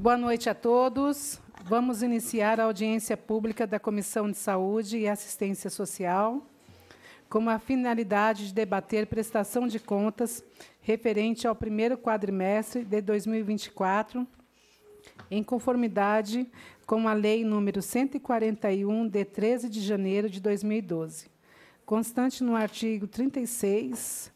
Boa noite a todos. Vamos iniciar a audiência pública da Comissão de Saúde e Assistência Social, com a finalidade de debater prestação de contas referente ao primeiro quadrimestre de 2024, em conformidade com a Lei nº 141, de 13 de janeiro de 2012, constante no artigo 36,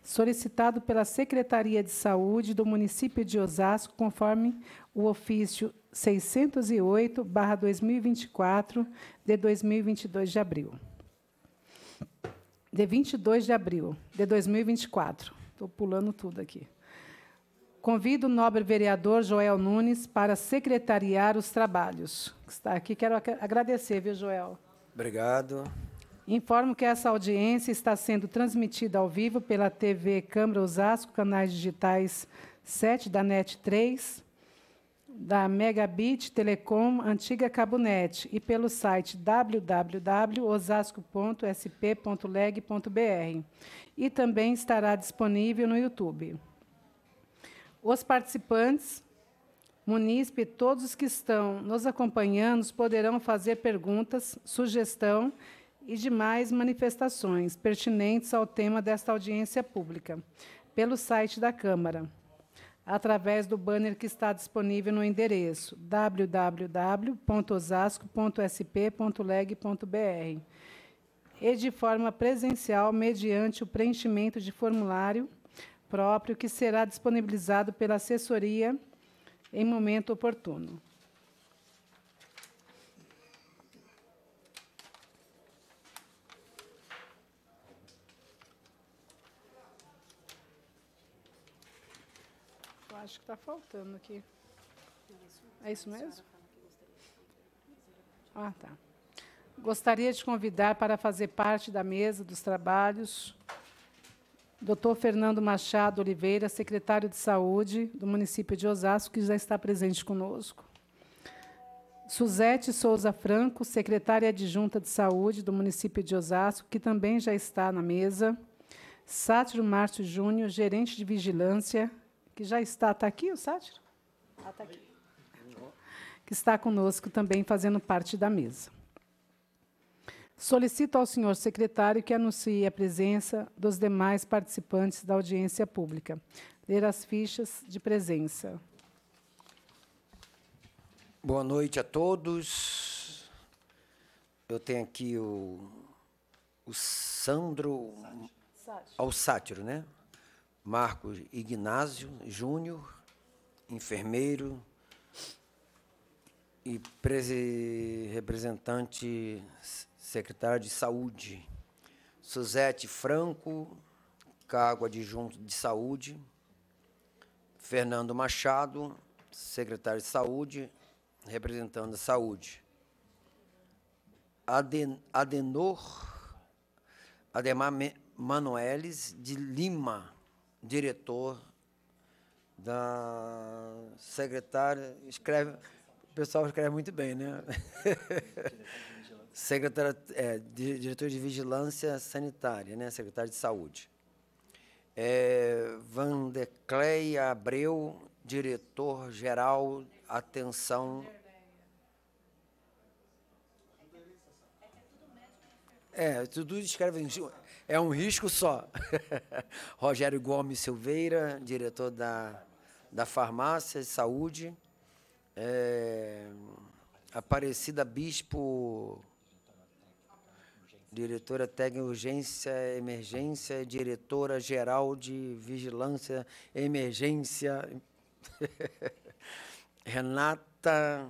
solicitado pela Secretaria de Saúde do município de Osasco, conforme o ofício 608/2024, de 2022 de abril. De 22 de abril de 2024. Estou pulando tudo aqui. Convido o nobre vereador Joel Nunes para secretariar os trabalhos. Está aqui, quero agradecer, viu, Joel? Obrigado. Informo que essa audiência está sendo transmitida ao vivo pela TV Câmara Osasco, canais digitais 7 da NET 3, da Megabit Telecom, antiga Cabonet, e pelo site www.osasco.sp.leg.br. E também estará disponível no YouTube. Os participantes, munícipe, todos os que estão nos acompanhando, poderão fazer perguntas, sugestão e demais manifestações pertinentes ao tema desta audiência pública, pelo site da Câmara, através do banner que está disponível no endereço www.osasco.sp.leg.br, e de forma presencial, mediante o preenchimento de formulário próprio, que será disponibilizado pela assessoria em momento oportuno. Eu acho que está faltando aqui. É isso mesmo? Ah, tá. Gostaria de convidar para fazer parte da mesa dos trabalhos Dr. Fernando Machado Oliveira, secretário de Saúde do município de Osasco, que já está presente conosco. Suzete Souza Franco, secretária adjunta de Saúde do município de Osasco, que também já está na mesa. Sátiro Márcio Júnior, gerente de vigilância, que já está aqui o Sátiro? Ah, está aqui. Que está conosco também fazendo parte da mesa. Solicito ao senhor secretário que anuncie a presença dos demais participantes da audiência pública. Ler as fichas de presença. Boa noite a todos. Eu tenho aqui o Sandro, ao Sátiro, né? Marcos Ignásio Júnior, enfermeiro e representante secretário de Saúde. Suzete Franco, cargo adjunto de Saúde. Fernando Machado, secretário de Saúde, representando a Saúde. Ademar Manoeles de Lima, diretor da secretária, o pessoal escreve muito bem, né? Diretor de Vigilância Sanitária, né? Secretário de Saúde. Vandecleia Abreu, diretor-geral, atenção. Tudo escreve, é um risco só. Rogério Gomes Silveira, diretor da Farmácia de Saúde. Aparecida Bispo, diretora técnica urgência, emergência, diretora-geral de vigilância, emergência. Renata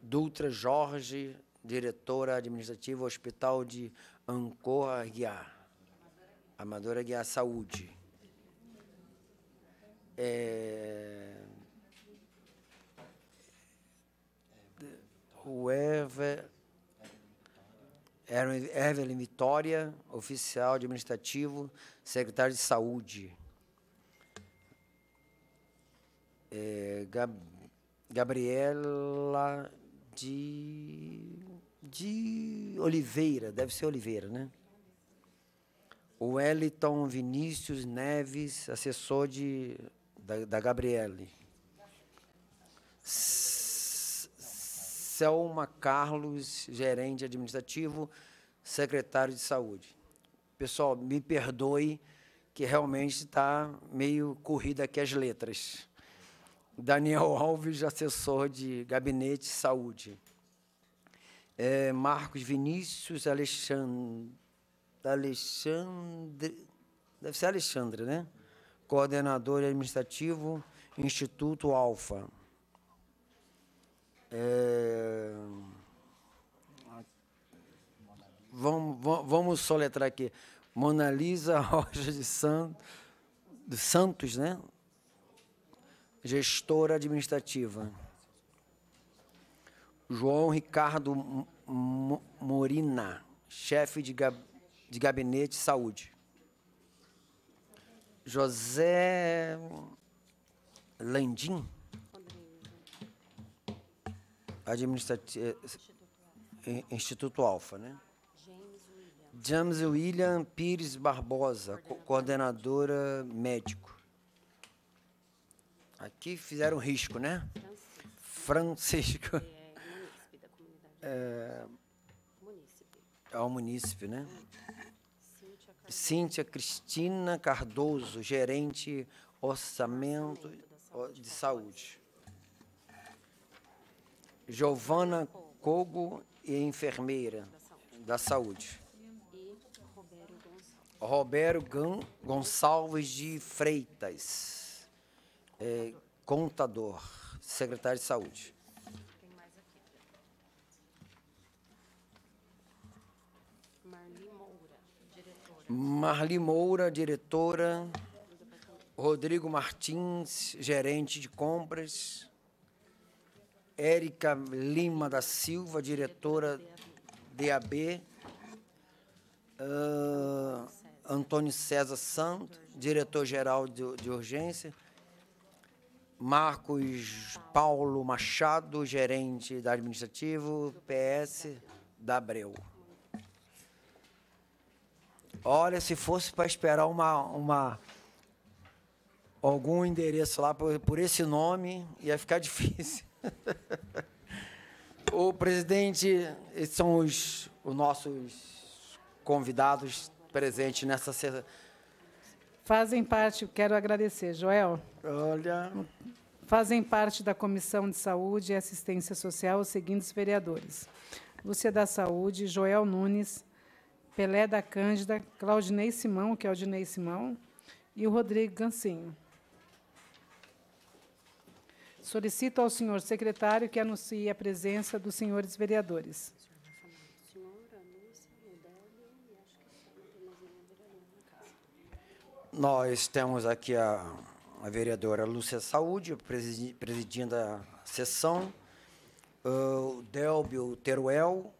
Dutra Jorge, diretora administrativa, Hospital de Ancor Aguiar, Amadora Aguiar Saúde. O Evelyn Vitória, oficial administrativo, secretário de Saúde. Gabriela de Oliveira, deve ser Oliveira, né? O Wellington Vinícius Neves, assessor da Gabriele. Selma Carlos, gerente administrativo, secretário de saúde. Pessoal, me perdoe que realmente está meio corrida aqui as letras. Daniel Alves, assessor de gabinete de saúde. Marcos Vinícius Alexandre, deve ser Alexandre, né? Coordenador administrativo, Instituto Alfa. Vamos soletrar aqui. Mona Lisa Rocha dos Santos, né? Gestora administrativa. João Ricardo Morina, chefe de gabinete de saúde. José Landim, administrativo, Instituto Alfa, né? James William Pires Barbosa, coordenadora médico. Aqui fizeram risco, né? Francisco. É o munícipe, né? Cíntia Cristina Cardoso, gerente orçamento de saúde. Giovana Cogo, enfermeira da saúde. Roberto Gonçalves de Freitas, contador, secretário de saúde. Marli Moura, diretora. Rodrigo Martins, gerente de compras. Érica Lima da Silva, diretora DAB. Antônio César Santos, diretor-geral de urgência. Marcos Paulo Machado, gerente da administrativo, PS da Abreu. Olha, se fosse para esperar algum endereço lá por esse nome, ia ficar difícil. O presidente, esses são os nossos convidados presentes nessa sessão. Fazem parte, quero agradecer, Joel. Olha. Fazem parte da Comissão de Saúde e Assistência Social os seguintes vereadores: Lúcia da Saúde, Joel Nunes, Pelé da Cândida, Claudinei Simão, que é o Dinei Simão, e o Rodrigo Gancinho. Solicito ao senhor secretário que anuncie a presença dos senhores vereadores. Nós temos aqui a vereadora Lúcia Saúde, presidindo a sessão, o Délbio Teruel,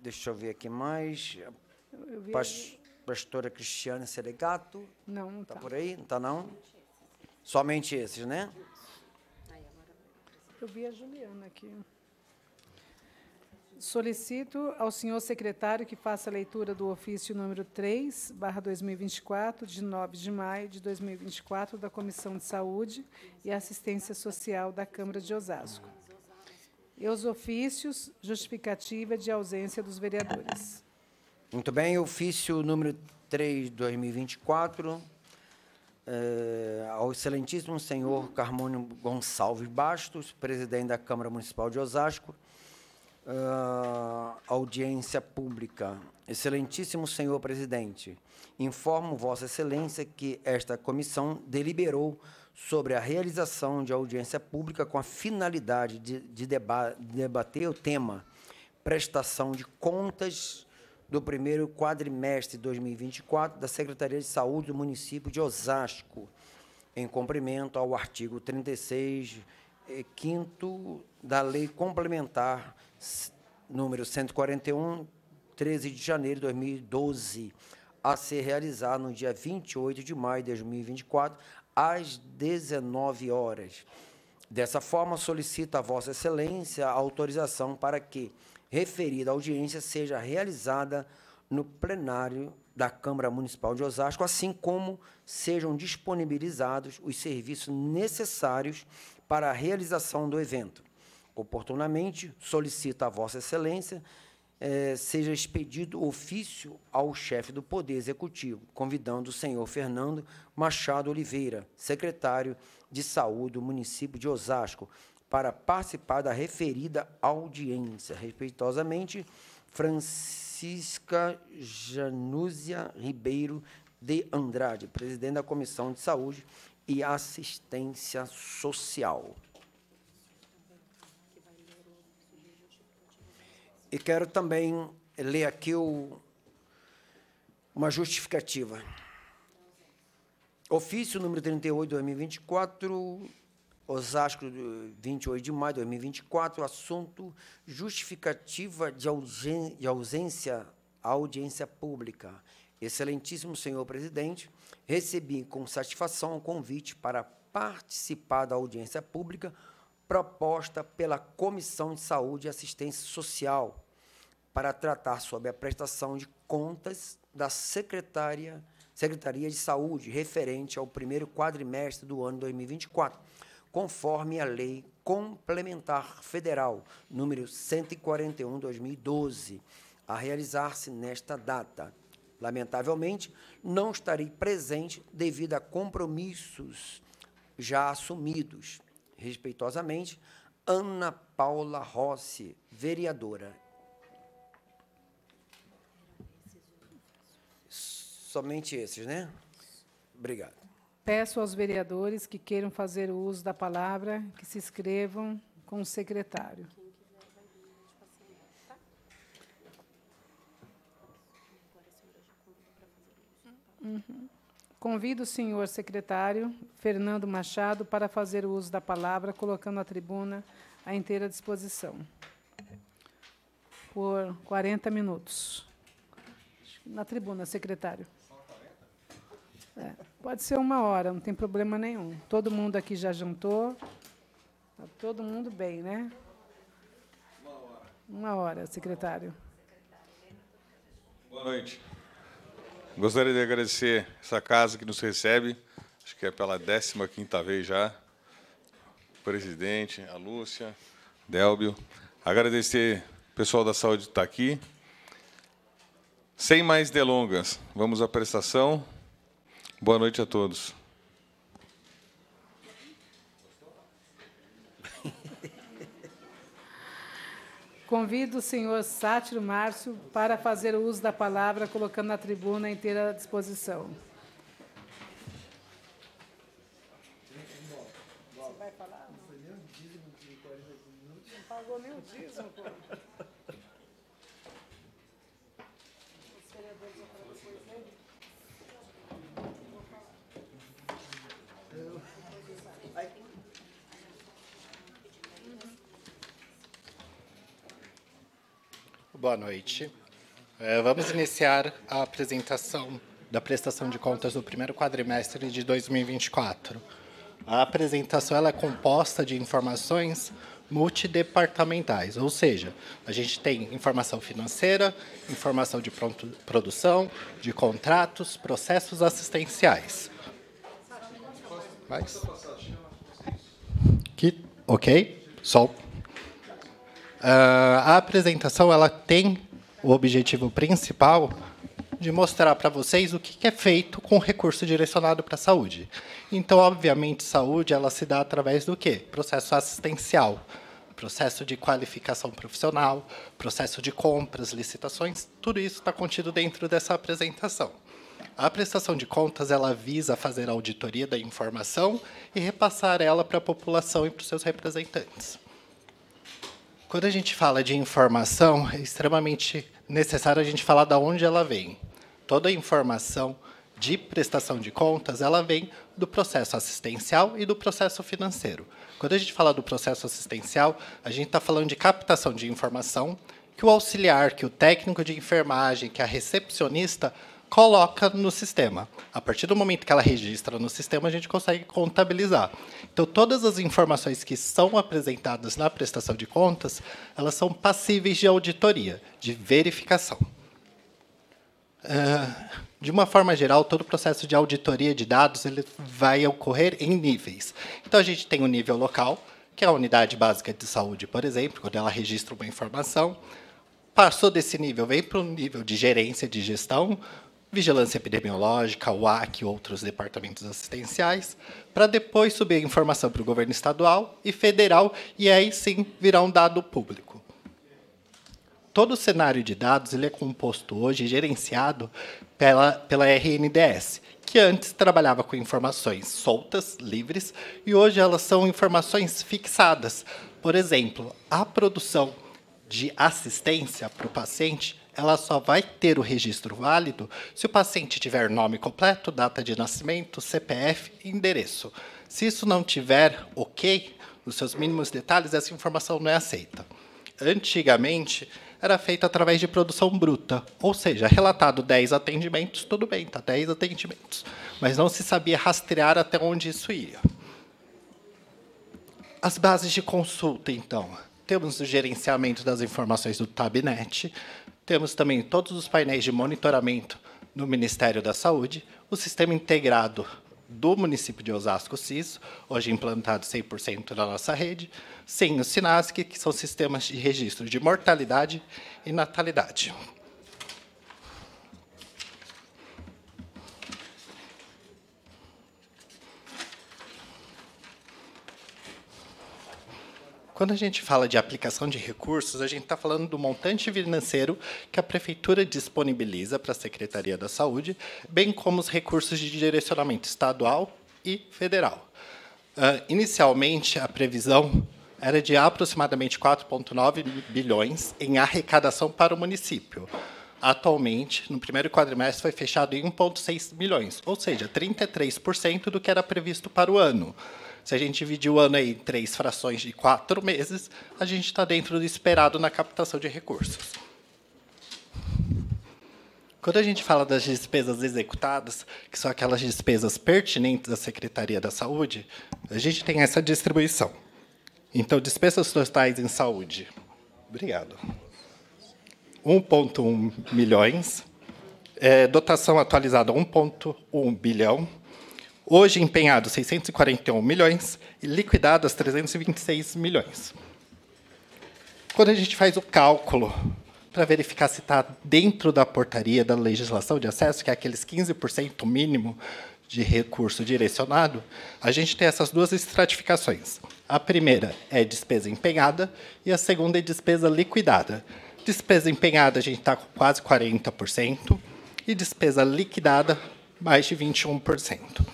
deixa eu ver aqui mais, pastora Cristiane Selegato. Não está por aí? Não está, não? Somente esses, né? Eu vi a Juliana aqui. Solicito ao senhor secretário que faça a leitura do ofício número 3/2024, de 9 de maio de 2024, da Comissão de Saúde e Assistência Social da Câmara de Osasco. E os ofícios, justificativa de ausência dos vereadores. Muito bem, ofício número 3/2024, ao excelentíssimo senhor Carmônio Gonçalves Bastos, presidente da Câmara Municipal de Osasco, audiência pública. Excelentíssimo senhor presidente, informo Vossa Excelência que esta comissão deliberou sobre a realização de audiência pública com a finalidade de debater o tema prestação de contas do primeiro quadrimestre de 2024 da Secretaria de Saúde do município de Osasco, em cumprimento ao artigo 36, 5º da Lei Complementar número 141, 13 de janeiro de 2012, a ser realizado no dia 28 de maio de 2024, às 19 horas. Dessa forma, solicito a Vossa Excelência a autorização para que referida audiência seja realizada no plenário da Câmara Municipal de Osasco, assim como sejam disponibilizados os serviços necessários para a realização do evento. Oportunamente, solicito a Vossa Excelência seja expedido ofício ao chefe do Poder Executivo, convidando o senhor Fernando Machado Oliveira, secretário de Saúde do município de Osasco, para participar da referida audiência. Respeitosamente, Francisca Janúzia Ribeiro de Andrade, presidente da Comissão de Saúde e Assistência Social. E quero também ler aqui uma justificativa. Ofício número 38, 2024, Osasco, 28 de maio de 2024, assunto justificativa de ausência à audiência pública. Excelentíssimo senhor presidente, recebi com satisfação o convite para participar da audiência pública proposta pela Comissão de Saúde e Assistência Social para tratar sobre a prestação de contas da Secretaria de Saúde referente ao primeiro quadrimestre do ano 2024, conforme a Lei Complementar Federal número 141/2012, a realizar-se nesta data. Lamentavelmente, não estarei presente devido a compromissos já assumidos. Respeitosamente, Ana Paula Rossi, vereadora. Somente esses, né? Obrigado. Peço aos vereadores que queiram fazer o uso da palavra, que se inscrevam com o secretário. Convido o senhor secretário Fernando Machado para fazer o uso da palavra, colocando a tribuna à inteira disposição. Por 40 minutos. Na tribuna, secretário. Pode ser 1 hora, não tem problema nenhum. Todo mundo aqui já jantou. Está todo mundo bem, né? 1 hora, secretário. Boa noite. Gostaria de agradecer essa casa que nos recebe, acho que é pela 15ª vez já, o presidente, a Lúcia, Délbio. Agradecer o pessoal da saúde que está aqui. Sem mais delongas, vamos à prestação. Boa noite a todos. Convido o senhor Sátiro Márcio para fazer o uso da palavra, colocando a tribuna à inteira disposição. Você vai falar? Não pagou nem o dízimo, pô. Os vereadores vão falar depois dele? Boa noite. Vamos iniciar a apresentação da prestação de contas do primeiro quadrimestre de 2024. A apresentação ela é composta de informações multidepartamentais, ou seja, a gente tem informação financeira, informação de produção, de contratos, processos assistenciais. Ok? Sol. A apresentação ela tem o objetivo principal de mostrar para vocês o que é feito com o recurso direcionado para a saúde. Então, obviamente, saúde ela se dá através do quê? Processo assistencial, processo de qualificação profissional, processo de compras, licitações, tudo isso está contido dentro dessa apresentação. A prestação de contas ela visa fazer a auditoria da informação e repassar ela para a população e para os seus representantes. Quando a gente fala de informação, é extremamente necessário a gente falar de onde ela vem. Toda a informação de prestação de contas, ela vem do processo assistencial e do processo financeiro. Quando a gente fala do processo assistencial, a gente está falando de captação de informação que o auxiliar, que o técnico de enfermagem, que a recepcionista coloca no sistema. A partir do momento que ela registra no sistema, a gente consegue contabilizar. Então, todas as informações que são apresentadas na prestação de contas, elas são passíveis de auditoria, de verificação. De uma forma geral, todo o processo de auditoria de dados ele vai ocorrer em níveis. Então, a gente tem o nível local, que é a unidade básica de saúde, por exemplo, quando ela registra uma informação. Passou desse nível, vem para o nível de gerência, de gestão, vigilância epidemiológica, UAC e outros departamentos assistenciais, para depois subir a informação para o governo estadual e federal, e aí sim virar um dado público. Todo o cenário de dados ele é composto hoje e gerenciado pela RNDS, que antes trabalhava com informações soltas, livres, e hoje elas são informações fixadas. Por exemplo, a produção de assistência para o paciente, ela só vai ter o registro válido se o paciente tiver nome completo, data de nascimento, CPF e endereço. Se isso não tiver ok, nos seus mínimos detalhes, essa informação não é aceita. Antigamente, era feito através de produção bruta, ou seja, relatado 10 atendimentos, tudo bem, tá 10 atendimentos, mas não se sabia rastrear até onde isso ia. As bases de consulta, então. Temos o gerenciamento das informações do Tabnet, temos também todos os painéis de monitoramento no Ministério da Saúde, o sistema integrado do município de Osasco CIS, hoje implantado 100% na nossa rede, sim, o SINASC, que são sistemas de registro de mortalidade e natalidade. Quando a gente fala de aplicação de recursos, a gente está falando do montante financeiro que a Prefeitura disponibiliza para a Secretaria da Saúde, bem como os recursos de direcionamento estadual e federal. Inicialmente, a previsão era de aproximadamente 4,9 bilhões em arrecadação para o município. Atualmente, no primeiro quadrimestre, foi fechado em 1,6 bilhões, ou seja, 33% do que era previsto para o ano. Se a gente dividir o ano aí em 3 frações de 4 meses, a gente está dentro do esperado na captação de recursos. Quando a gente fala das despesas executadas, que são aquelas despesas pertinentes à Secretaria da Saúde, a gente tem essa distribuição. Então, despesas totais em saúde. Obrigado. 1,1 milhões. Dotação atualizada, 1,1 bilhão. Hoje empenhado 641 milhões e liquidadas 326 milhões. Quando a gente faz o cálculo para verificar se está dentro da portaria da legislação de acesso, que é aqueles 15% mínimo de recurso direcionado, a gente tem essas duas estratificações. A primeira é despesa empenhada e a segunda é despesa liquidada. Despesa empenhada a gente está com quase 40% e despesa liquidada mais de 21%.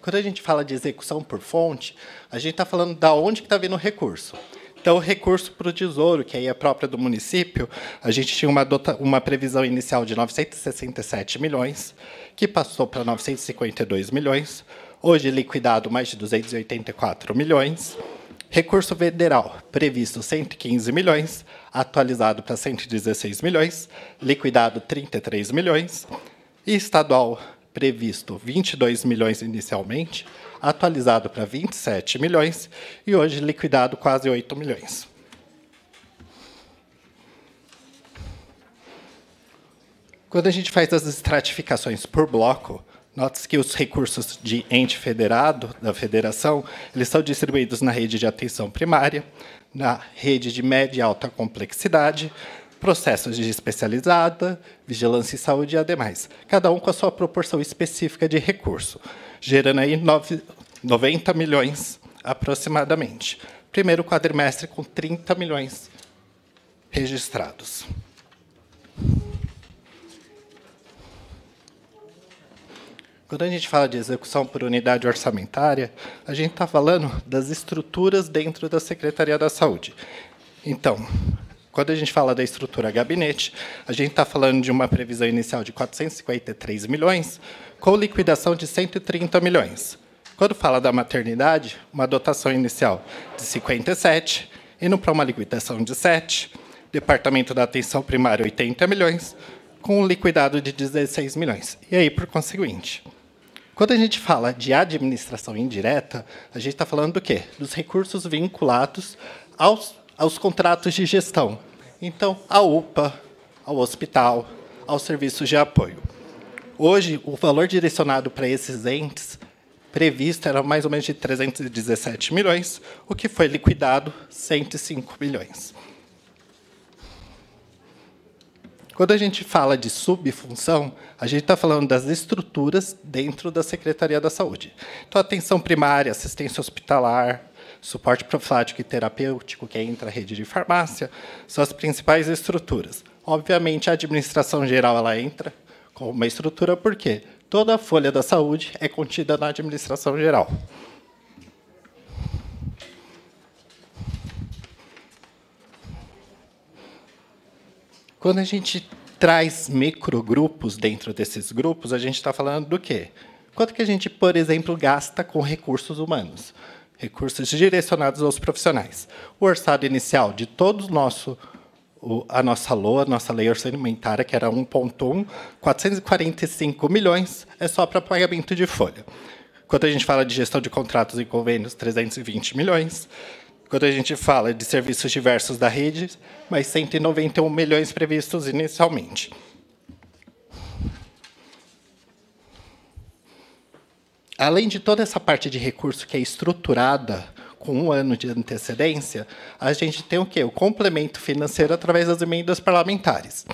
Quando a gente fala de execução por fonte, a gente está falando de onde que está vindo o recurso. Então, o recurso para o Tesouro, que aí é próprio do município, a gente tinha uma previsão inicial de 967 milhões, que passou para 952 milhões, hoje liquidado mais de 284 milhões. Recurso federal, previsto 115 milhões, atualizado para 116 milhões, liquidado 33 milhões, e estadual, previsto 22 milhões inicialmente, atualizado para 27 milhões e hoje liquidado quase 8 milhões. Quando a gente faz as estratificações por bloco, note-se que os recursos de ente federado, da federação, eles são distribuídos na rede de atenção primária, na rede de média e alta complexidade, processos de especializada, vigilância e saúde e ademais, cada um com a sua proporção específica de recurso, gerando aí 90 milhões aproximadamente. Primeiro quadrimestre com 30 milhões registrados. Quando a gente fala de execução por unidade orçamentária, a gente está falando das estruturas dentro da Secretaria da Saúde. Então, quando a gente fala da estrutura gabinete, a gente está falando de uma previsão inicial de 453 milhões, com liquidação de 130 milhões. Quando fala da maternidade, uma dotação inicial de 57, indo para uma liquidação de 7, departamento da atenção primária 80 milhões, com um liquidado de 16 milhões. E aí, por conseguinte, quando a gente fala de administração indireta, a gente está falando do quê? Dos recursos vinculados aos contratos de gestão. Então, a UPA, ao hospital, aos serviços de apoio. Hoje, o valor direcionado para esses entes previsto era mais ou menos de 317 milhões, o que foi liquidado 105 milhões. Quando a gente fala de subfunção, a gente está falando das estruturas dentro da Secretaria da Saúde. Então, atenção primária, assistência hospitalar, suporte profilático e terapêutico, que entra a rede de farmácia, são as principais estruturas. Obviamente, a administração geral ela entra como uma estrutura, por quê? Toda a folha da saúde é contida na administração geral. Quando a gente traz microgrupos dentro desses grupos, a gente está falando do quê? Quanto que a gente, por exemplo, gasta com recursos humanos? Recursos direcionados aos profissionais. O orçado inicial de todo a nossa LOA, nossa lei orçamentária, que era 1,1, 445 milhões, é só para pagamento de folha. Quando a gente fala de gestão de contratos e convênios, 320 milhões. Quando a gente fala de serviços diversos da rede, mais 191 milhões previstos inicialmente. Além de toda essa parte de recurso que é estruturada com 1 ano de antecedência, a gente tem o quê? O complemento financeiro através das emendas parlamentares.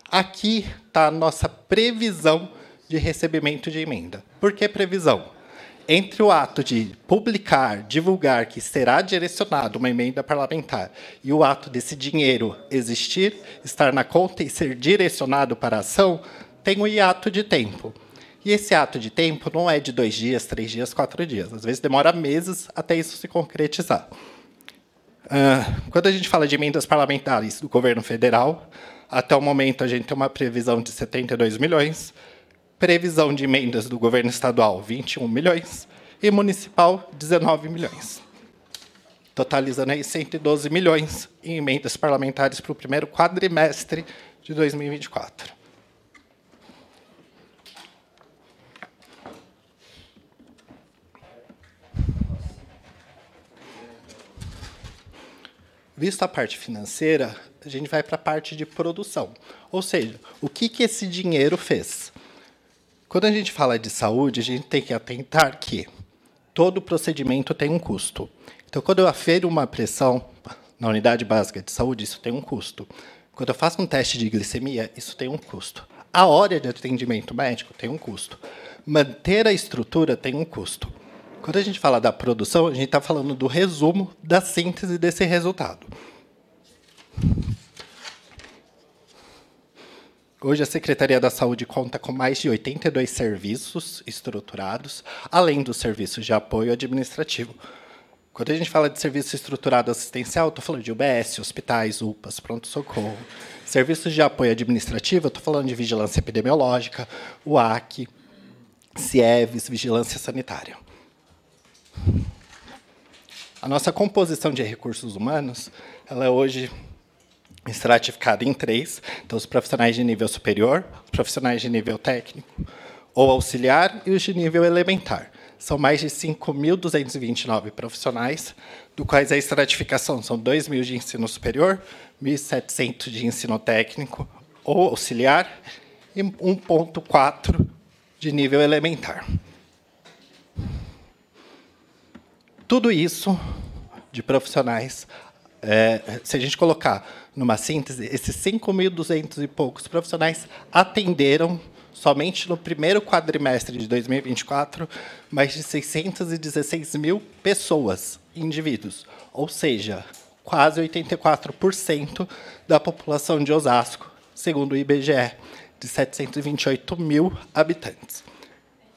Aqui está a nossa previsão de recebimento de emenda. Por que previsão? Entre o ato de publicar, divulgar que será direcionado uma emenda parlamentar e o ato desse dinheiro existir, estar na conta e ser direcionado para a ação, tem um hiato de tempo. E esse ato de tempo não é de 2 dias, 3 dias, 4 dias. Às vezes demora meses até isso se concretizar. Quando a gente fala de emendas parlamentares do governo federal, até o momento a gente tem uma previsão de 72 milhões, previsão de emendas do governo estadual, 21 milhões, e municipal, 19 milhões. Totalizando aí 112 milhões em emendas parlamentares para o primeiro quadrimestre de 2024. Visto a parte financeira, a gente vai para a parte de produção. Ou seja, o que esse dinheiro fez? Quando a gente fala de saúde, a gente tem que atentar que todo procedimento tem um custo. Então, quando eu afero uma pressão na unidade básica de saúde, isso tem um custo. Quando eu faço um teste de glicemia, isso tem um custo. A hora de atendimento médico tem um custo. Manter a estrutura tem um custo. Quando a gente fala da produção, a gente está falando do resumo da síntese desse resultado. Hoje, a Secretaria da Saúde conta com mais de 82 serviços estruturados, além dos serviços de apoio administrativo. Quando a gente fala de serviço estruturado assistencial, estou falando de UBS, hospitais, UPAs, pronto-socorro. Serviços de apoio administrativo, estou falando de vigilância epidemiológica, UAC, CIEVES, vigilância sanitária. A nossa composição de recursos humanos, ela é hoje estratificada em 3. Então, os profissionais de nível superior, os profissionais de nível técnico ou auxiliar e os de nível elementar. São mais de 5.229 profissionais, do quais a estratificação são 2.000 de ensino superior, 1.700 de ensino técnico ou auxiliar e 1,4 de nível elementar. Tudo isso de profissionais, se a gente colocar numa síntese, esses 5.200 e poucos profissionais atenderam, somente no primeiro quadrimestre de 2024, mais de 616 mil pessoas, indivíduos. Ou seja, quase 84% da população de Osasco, segundo o IBGE, de 728 mil habitantes.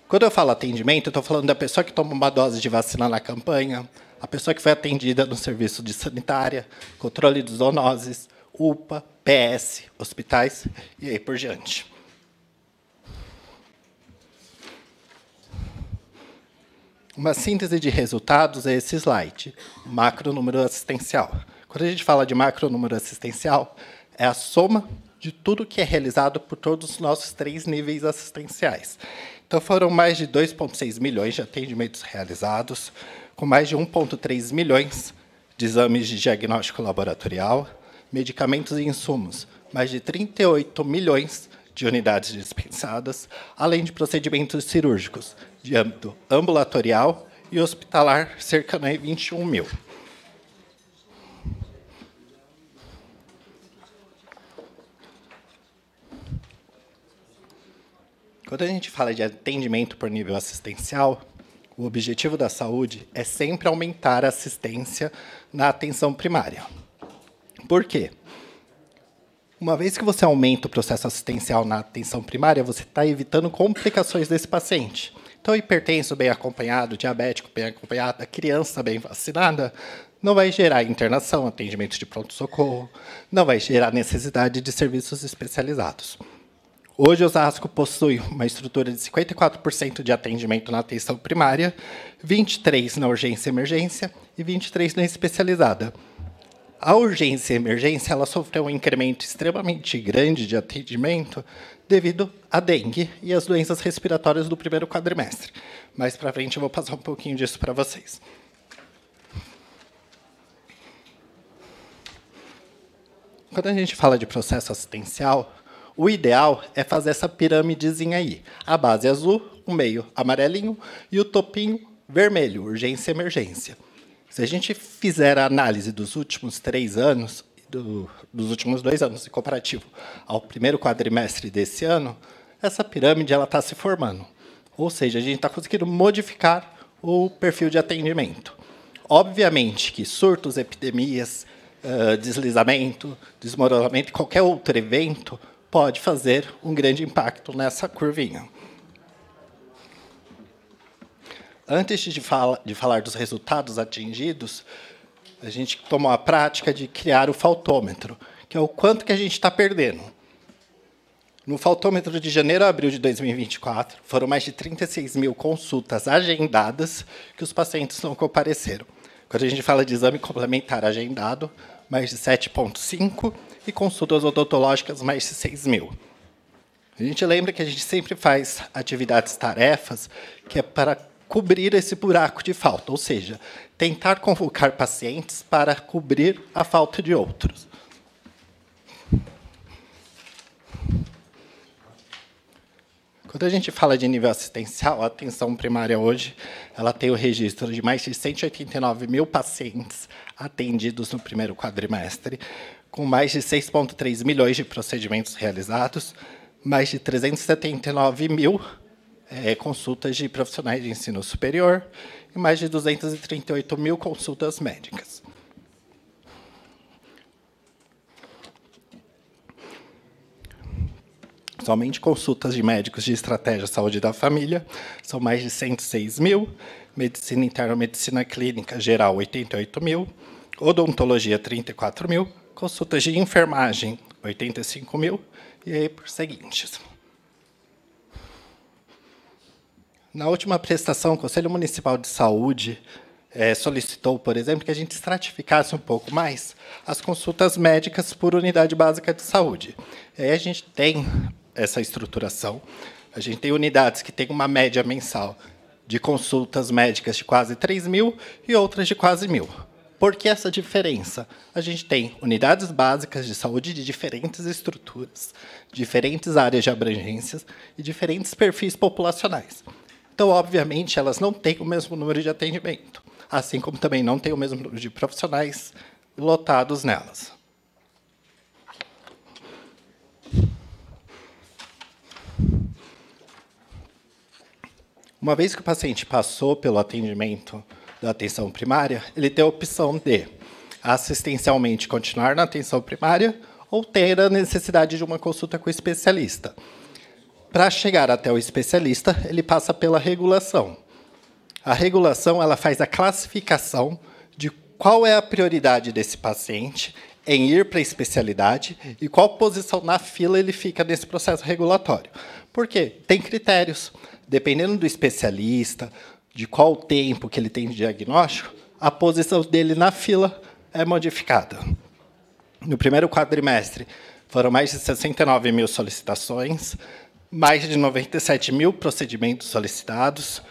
Quando eu falo atendimento, eu estou falando da pessoa que toma uma dose de vacina na campanha, a pessoa que foi atendida no serviço de sanitária, controle de zoonoses, UPA, PS, hospitais e aí por diante. Uma síntese de resultados é esse slide, macro número assistencial. Quando a gente fala de macro número assistencial, é a soma de tudo que é realizado por todos os nossos 3 níveis assistenciais. Então, foram mais de 2,6 milhões de atendimentos realizados, com mais de 1,3 milhões de exames de diagnóstico laboratorial, medicamentos e insumos, mais de 38 milhões de unidades dispensadas, além de procedimentos cirúrgicos de âmbito ambulatorial e hospitalar, cerca de 21 mil. Quando a gente fala de atendimento por nível assistencial, o objetivo da saúde é sempre aumentar a assistência na atenção primária. Por quê? Uma vez que você aumenta o processo assistencial na atenção primária, você está evitando complicações desse paciente. Então, hipertenso bem acompanhado, diabético bem acompanhado, a criança bem vacinada, não vai gerar internação, atendimento de pronto-socorro, não vai gerar necessidade de serviços especializados. Hoje, Osasco possui uma estrutura de 54% de atendimento na atenção primária, 23% na urgência e emergência e 23% na especializada. A urgência e emergência ela sofreu um incremento extremamente grande de atendimento devido à dengue e às doenças respiratórias do primeiro quadrimestre. Mais para frente, eu vou passar um pouquinho disso para vocês. Quando a gente fala de processo assistencial, o ideal é fazer essa pirâmidezinha aí. A base azul, o meio amarelinho e o topinho vermelho, urgência e emergência. Se a gente fizer a análise dos últimos 3 anos, dos últimos 2 anos, em comparativo ao primeiro quadrimestre desse ano, essa pirâmide está se formando. Ou seja, a gente está conseguindo modificar o perfil de atendimento. Obviamente que surtos, epidemias, deslizamento, desmoronamento, qualquer outro evento pode fazer um grande impacto nessa curvinha. Antes de falar dos resultados atingidos, a gente tomou a prática de criar o faltômetro, que é o quanto que a gente está perdendo. No faltômetro de janeiro a abril de 2024, foram mais de 36 mil consultas agendadas que os pacientes não compareceram. Quando a gente fala de exame complementar agendado, mais de 7,5 e consultas odontológicas, mais de 6 mil. A gente lembra que a gente sempre faz atividades tarefas que é para cobrir esse buraco de falta, ou seja, tentar convocar pacientes para cobrir a falta de outros. Quando a gente fala de nível assistencial, a atenção primária hoje ela tem o registro de mais de 189 mil pacientes atendidos no primeiro quadrimestre, com mais de 6,3 milhões de procedimentos realizados, mais de 379 mil consultas de profissionais de ensino superior e mais de 238 mil consultas médicas. Somente consultas de médicos de estratégia saúde da família são mais de 106 mil, medicina interna, medicina clínica geral 88 mil, odontologia 34 mil, consultas de enfermagem 85 mil e aí por seguintes. Na última prestação, o Conselho Municipal de Saúde solicitou, por exemplo, que a gente estratificasse um pouco mais as consultas médicas por unidade básica de saúde. E aí a gente tem essa estruturação. A gente tem unidades que têm uma média mensal de consultas médicas de quase 3 mil e outras de quase 1.000. Por que essa diferença? A gente tem unidades básicas de saúde de diferentes estruturas, diferentes áreas de abrangências e diferentes perfis populacionais. Então, obviamente, elas não têm o mesmo número de atendimento, assim como também não têm o mesmo número de profissionais lotados nelas. Uma vez que o paciente passou pelo atendimento da atenção primária, ele tem a opção de assistencialmente continuar na atenção primária ou ter a necessidade de uma consulta com o especialista. Para chegar até o especialista, ele passa pela regulação. A regulação ela faz a classificação de qual é a prioridade desse paciente em ir para a especialidade e qual posição na fila ele fica nesse processo regulatório. Por quê? Tem critérios. Dependendo do especialista, de qual tempo que ele tem de diagnóstico, a posição dele na fila é modificada. No primeiro quadrimestre, foram mais de 69 mil solicitações, mais de 97 mil procedimentos solicitados,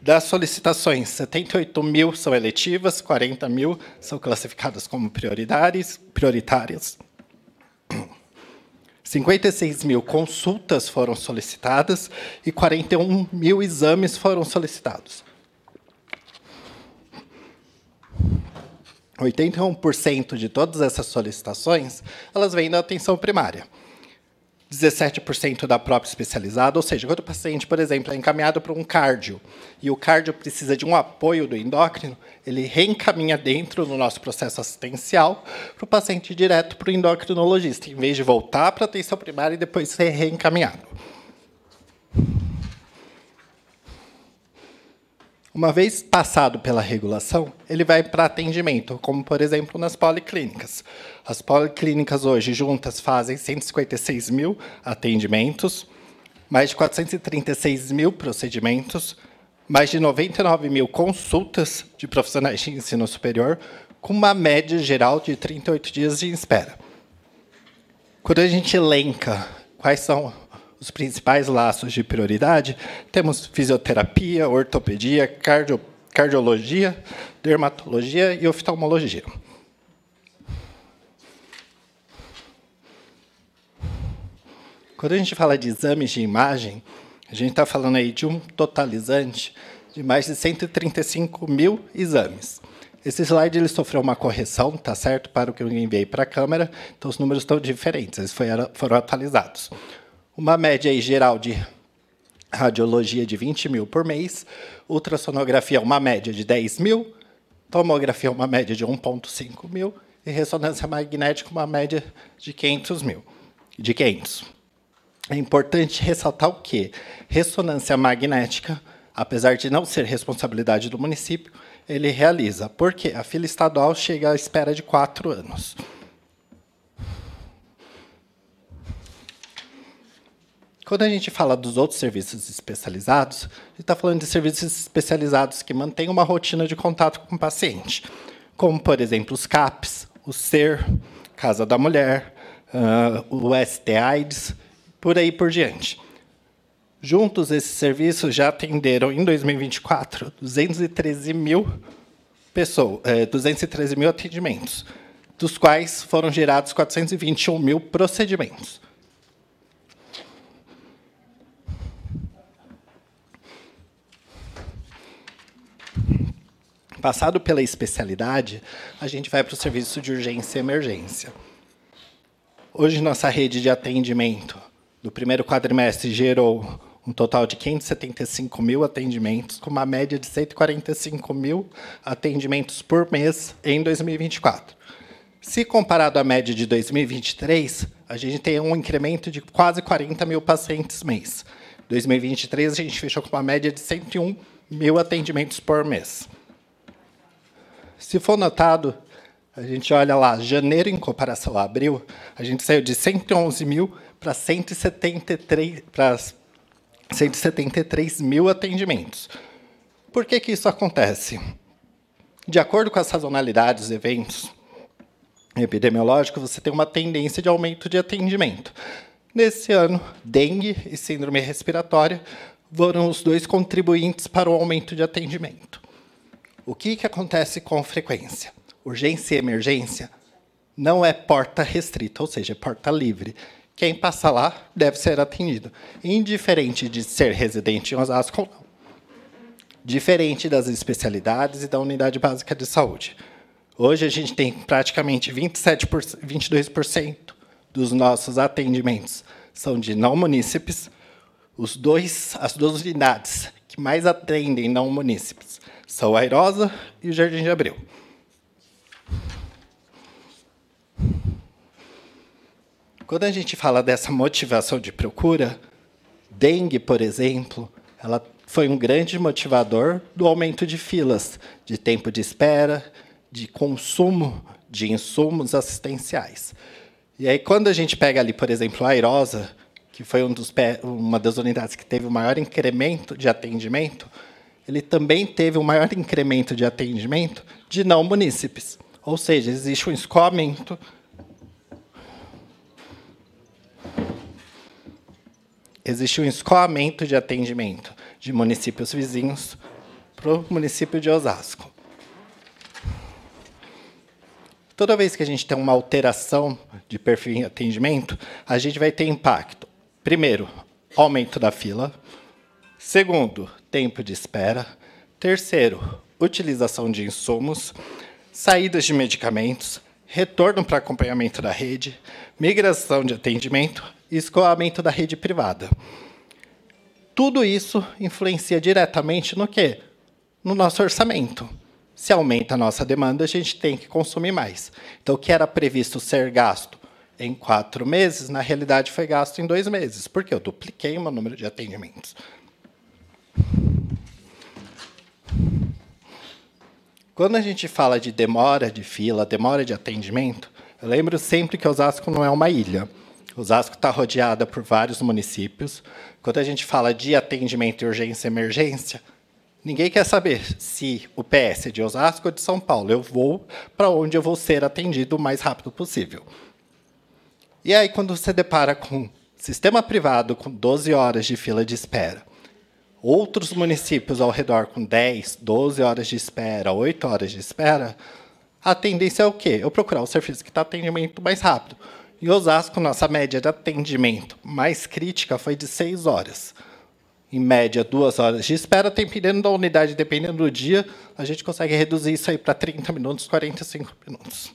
Das solicitações, 78 mil são eletivas, 40 mil são classificadas como prioritárias, 56 mil consultas foram solicitadas e 41 mil exames foram solicitados. 81% de todas essas solicitações, elas vêm da atenção primária. 17% da própria especializada, ou seja, quando o paciente, por exemplo, é encaminhado para um cardio, e o cardio precisa de um apoio do endócrino, ele reencaminha dentro do nosso processo assistencial para o paciente ir direto para o endocrinologista, em vez de voltar para a atenção primária e depois ser reencaminhado. Uma vez passado pela regulação, ele vai para atendimento, como, por exemplo, nas policlínicas. As policlínicas hoje, juntas, fazem 156 mil atendimentos, mais de 436 mil procedimentos, mais de 99 mil consultas de profissionais de ensino superior, com uma média geral de 38 dias de espera. Quando a gente elenca quais são os principais laços de prioridade, temos fisioterapia, ortopedia, cardiologia, dermatologia e oftalmologia. Quando a gente fala de exames de imagem, a gente está falando aí de um totalizante de mais de 135 mil exames. Esse slide ele sofreu uma correção, tá certo, para o que eu enviei para a Câmara, então os números estão diferentes, eles foram atualizados. Uma média aí geral de radiologia de 20 mil por mês, ultrassonografia uma média de 10 mil, tomografia uma média de 1,5 mil e ressonância magnética uma média de 500 mil. É importante ressaltar o quê? Ressonância magnética, apesar de não ser responsabilidade do município, ele realiza. Por quê? A fila estadual chega à espera de 4 anos. Quando a gente fala dos outros serviços especializados, a gente está falando de serviços especializados que mantêm uma rotina de contato com o paciente, como, por exemplo, os CAPs, o SER, Casa da Mulher, o ST-AIDS, por aí por diante. Juntos, esses serviços já atenderam, em 2024, 213 mil atendimentos, dos quais foram gerados 421 mil procedimentos. Passado pela especialidade, a gente vai para o serviço de urgência e emergência. Hoje, nossa rede de atendimento do primeiro quadrimestre gerou um total de 575 mil atendimentos, com uma média de 145 mil atendimentos por mês em 2024. Se comparado à média de 2023, a gente tem um incremento de quase 40 mil pacientes mês. Em 2023, a gente fechou com uma média de 101 mil atendimentos por mês. Se for notado, a gente olha lá, janeiro em comparação a abril, a gente saiu de 111 mil para 173 mil atendimentos. Por que isso acontece? De acordo com a sazonalidade dos eventos epidemiológicos, você tem uma tendência de aumento de atendimento. Nesse ano, dengue e síndrome respiratória foram os 2 contribuintes para o aumento de atendimento. O que acontece com frequência? Urgência e emergência não é porta restrita, ou seja, é porta livre. Quem passa lá deve ser atendido, indiferente de ser residente em Osasco ou não. Diferente das especialidades e da unidade básica de saúde. Hoje, a gente tem praticamente 22% dos nossos atendimentos são de não munícipes. As 2 unidades que mais atendem não munícipes são a Airosa e o Jardim de Abreu. Quando a gente fala dessa motivação de procura, dengue, por exemplo, ela foi um grande motivador do aumento de filas, de tempo de espera, de consumo de insumos assistenciais. E aí, quando a gente pega ali, por exemplo, a Airosa, que foi uma das unidades que teve o maior incremento de atendimento, ele também teve o maior incremento de atendimento de não munícipes. Ou seja, existe um escoamento de atendimento de municípios vizinhos para o município de Osasco. Toda vez que a gente tem uma alteração de perfil em atendimento, a gente vai ter impacto. Primeiro, aumento da fila. Segundo, tempo de espera. Terceiro, utilização de insumos, saídas de medicamentos, retorno para acompanhamento da rede, migração de atendimento e escoamento da rede privada. Tudo isso influencia diretamente no quê? No nosso orçamento. Se aumenta a nossa demanda, a gente tem que consumir mais. Então, o que era previsto ser gasto em 4 meses, na realidade foi gasto em 2 meses, porque eu dupliquei o meu número de atendimentos. Quando a gente fala de demora de fila, demora de atendimento, eu lembro sempre que Osasco não é uma ilha. Osasco está rodeada por vários municípios. Quando a gente fala de atendimento e urgência e emergência, ninguém quer saber se o PS é de Osasco ou de São Paulo. Eu vou para onde eu vou ser atendido o mais rápido possível. E aí, quando você depara com sistema privado com 12 horas de fila de espera, outros municípios ao redor com 10, 12 horas de espera, 8 horas de espera, a tendência é o quê? Eu procurar o serviço que está atendimento mais rápido. Em Osasco, nossa média de atendimento mais crítica foi de 6 horas. Em média, 2 horas de espera, dependendo da unidade, dependendo do dia, a gente consegue reduzir isso aí para 30 minutos, 45 minutos.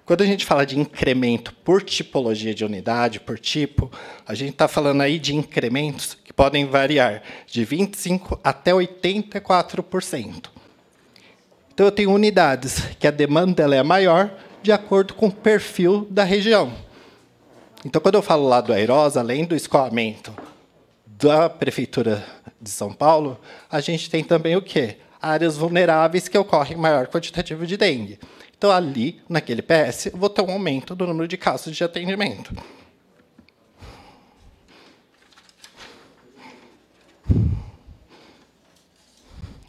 Quando a gente fala de incremento por tipologia de unidade, por tipo, a gente está falando aí de incrementos que podem variar de 25% até 84%. Então, eu tenho unidades que a demanda ela é maior de acordo com o perfil da região. Então, quando eu falo lá do Aerosa, além do escoamento da Prefeitura de São Paulo, a gente tem também o quê? Áreas vulneráveis que ocorrem maior quantitativo de dengue. Então, ali, naquele PS, eu vou ter um aumento do número de casos de atendimento.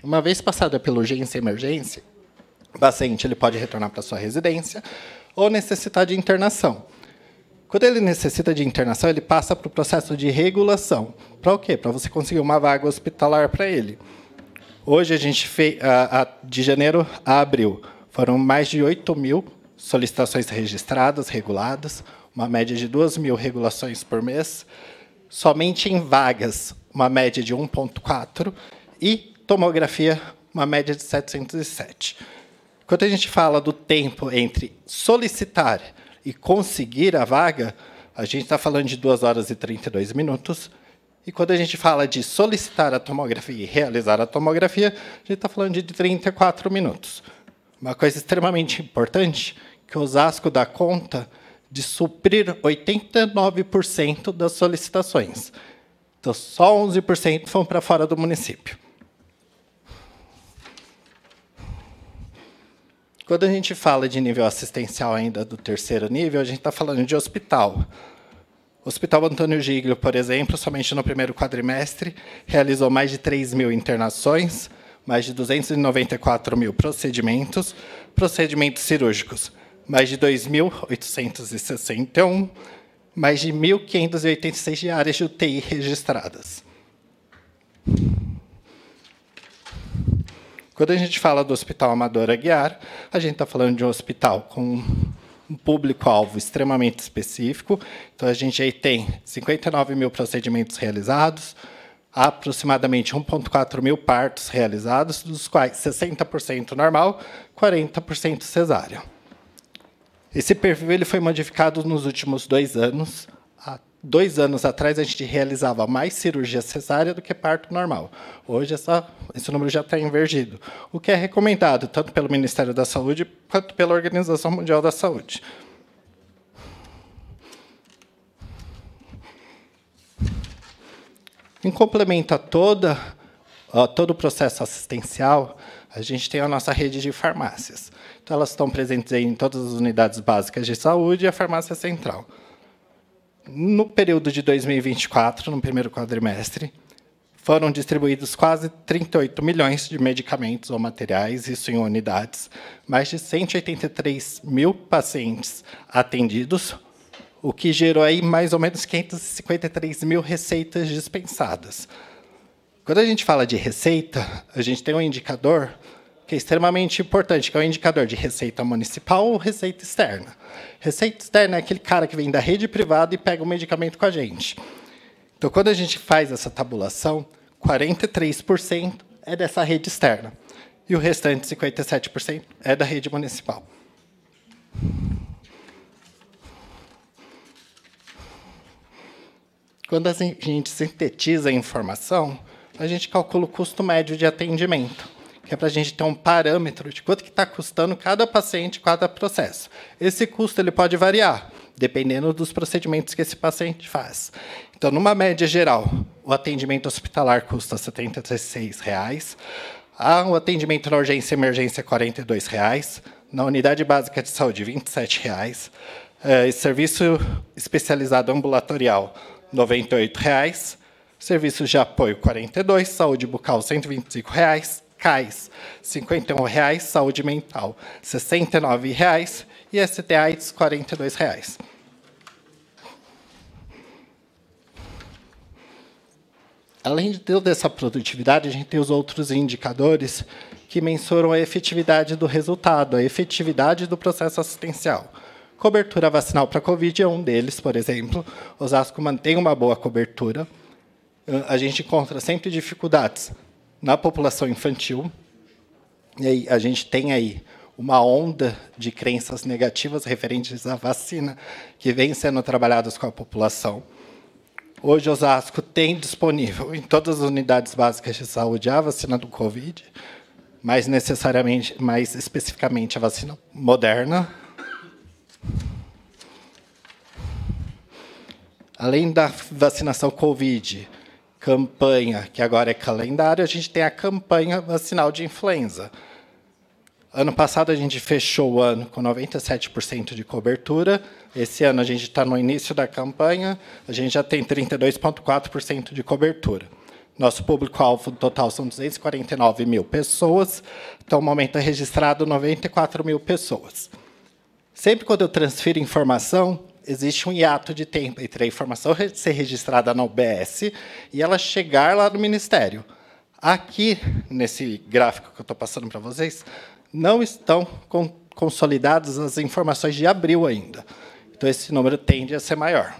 Uma vez passada pela urgência e emergência, o paciente ele pode retornar para a sua residência ou necessitar de internação. Quando ele necessita de internação, ele passa para o processo de regulação. Para o quê? Para você conseguir uma vaga hospitalar para ele. Hoje, a gente fez, de janeiro a abril, foram mais de 8.000 solicitações registradas, reguladas, uma média de 2.000 regulações por mês, somente em vagas, uma média de 1,4, e tomografia, uma média de 707. Quando a gente fala do tempo entre solicitar e conseguir a vaga, a gente está falando de 2 horas e 32 minutos, e quando a gente fala de solicitar a tomografia e realizar a tomografia, a gente está falando de 34 minutos. Uma coisa extremamente importante, que o Osasco dá conta de suprir 89% das solicitações. Então, só 11% vão para fora do município. Quando a gente fala de nível assistencial ainda do 3º nível, a gente está falando de hospital. O Hospital Antônio Giglio, por exemplo, somente no primeiro quadrimestre, realizou mais de 3.000 internações, mais de 294.000 procedimentos, procedimentos cirúrgicos, mais de 2.861, mais de 1.586 diárias de UTI registradas. Quando a gente fala do Hospital Amador Aguiar, a gente está falando de um hospital com um público-alvo extremamente específico. Então, a gente aí tem 59.000 procedimentos realizados, aproximadamente 1,4 mil partos realizados, dos quais 60% normal, 40% cesárea. Esse perfil ele foi modificado nos últimos 2 anos. Há 2 anos atrás, a gente realizava mais cirurgia cesárea do que parto normal. Hoje, esse número já está invertido, o que é recomendado tanto pelo Ministério da Saúde quanto pela Organização Mundial da Saúde. Em complemento a todo o processo assistencial, a gente tem a nossa rede de farmácias. Então, elas estão presentes aí em todas as unidades básicas de saúde e a farmácia central. No período de 2024, no primeiro quadrimestre, foram distribuídos quase 38 milhões de medicamentos ou materiais, isso em unidades, mais de 183 mil pacientes atendidos, o que gerou aí mais ou menos 553 mil receitas dispensadas. Quando a gente fala de receita, a gente tem um indicador que é extremamente importante, que é o indicador de receita municipal ou receita externa. Receita externa é aquele cara que vem da rede privada e pega o medicamento com a gente. Então, quando a gente faz essa tabulação, 43% é dessa rede externa. E o restante, 57%, é da rede municipal. Quando a gente sintetiza a informação, a gente calcula o custo médio de atendimento, que é para a gente ter um parâmetro de quanto que está custando cada paciente, cada processo. Esse custo ele pode variar, dependendo dos procedimentos que esse paciente faz. Então, numa média geral, o atendimento hospitalar custa R$ 76,00, o atendimento na urgência e emergência R$ 42,00, na unidade básica de saúde R$ 27,00, serviço especializado ambulatorial R$ 98,00, serviços de apoio R$ 42,00, saúde bucal R$ 125,00, CAIS R$ 51,00, saúde mental R$ 69,00 e ST-AIDS R$ 42,00. Além de toda essa produtividade, a gente tem os outros indicadores que mensuram a efetividade do resultado, a efetividade do processo assistencial. Cobertura vacinal para a Covid é um deles, por exemplo. Osasco mantém uma boa cobertura. A gente encontra sempre dificuldades na população infantil. E aí, a gente tem aí uma onda de crenças negativas referentes à vacina que vem sendo trabalhadas com a população. Hoje, Osasco tem disponível em todas as unidades básicas de saúde a vacina do Covid, mais especificamente a vacina Moderna. Além da vacinação Covid, campanha, que agora é calendário, a gente tem a campanha vacinal de influenza. Ano passado, a gente fechou o ano com 97% de cobertura. Esse ano, a gente está no início da campanha, a gente já tem 32,4% de cobertura. Nosso público-alvo total são 249 mil pessoas, então, no momento, é registrado 94 mil pessoas. Sempre quando eu transfiro informação, existe um hiato de tempo entre a informação ser registrada na UBS e ela chegar lá no Ministério. Aqui, nesse gráfico que eu estou passando para vocês, não estão consolidadas as informações de abril ainda. Então, esse número tende a ser maior.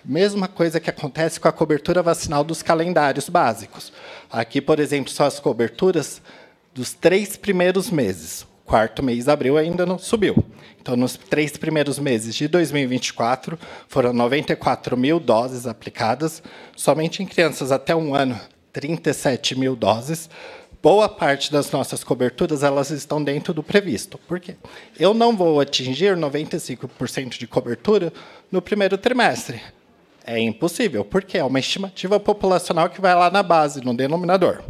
Mesma coisa que acontece com a cobertura vacinal dos calendários básicos. Aqui, por exemplo, são as coberturas dos 3 primeiros meses. O 4º mês, abril, ainda não subiu. Então, nos 3 primeiros meses de 2024, foram 94 mil doses aplicadas, somente em crianças até 1 ano, 37 mil doses. Boa parte das nossas coberturas elas estão dentro do previsto. Por quê? Eu não vou atingir 95% de cobertura no primeiro trimestre. É impossível, porque é uma estimativa populacional que vai lá na base, no denominador.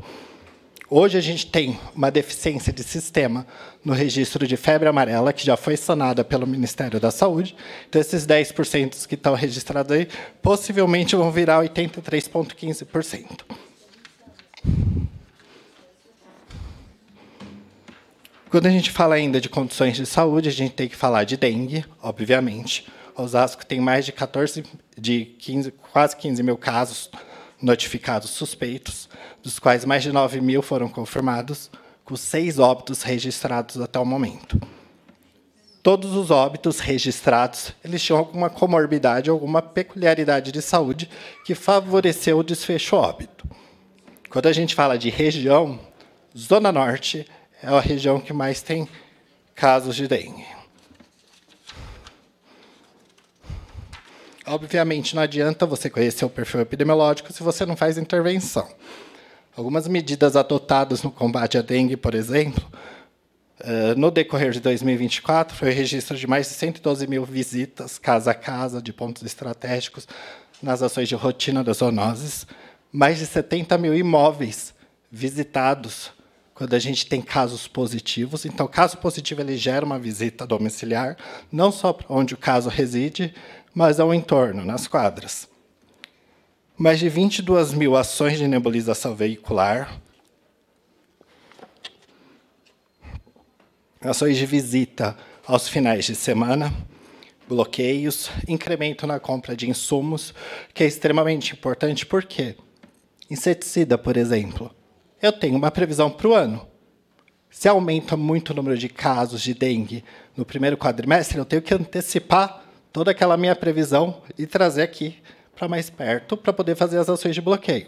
Hoje, a gente tem uma deficiência de sistema no registro de febre amarela, que já foi sanada pelo Ministério da Saúde. Então, esses 10% que estão registrados aí, possivelmente vão virar 83,15%. Quando a gente fala ainda de condições de saúde, a gente tem que falar de dengue, obviamente. Osasco tem mais de quase 15 mil casos notificados suspeitos, dos quais mais de 9 mil foram confirmados, com 6 óbitos registrados até o momento. Todos os óbitos registrados, eles tinham alguma comorbidade, alguma peculiaridade de saúde que favoreceu o desfecho óbito. Quando a gente fala de região, Zona Norte é a região que mais tem casos de dengue. Obviamente, não adianta você conhecer o perfil epidemiológico se você não faz intervenção. Algumas medidas adotadas no combate à dengue, por exemplo, no decorrer de 2024, foi o registro de mais de 112 mil visitas, casa a casa, de pontos estratégicos, nas ações de rotina das zoonoses, mais de 70 mil imóveis visitados, quando a gente tem casos positivos. Então, o caso positivo ele gera uma visita domiciliar, não só para onde o caso reside, mas ao entorno, nas quadras. Mais de 22 mil ações de nebulização veicular. ações de visita aos finais de semana, bloqueios, incremento na compra de insumos, que é extremamente importante, porque inseticida, por exemplo, eu tenho uma previsão para o ano. Se aumenta muito o número de casos de dengue no primeiro quadrimestre, eu tenho que antecipar toda aquela minha previsão e trazer aqui para mais perto para poder fazer as ações de bloqueio.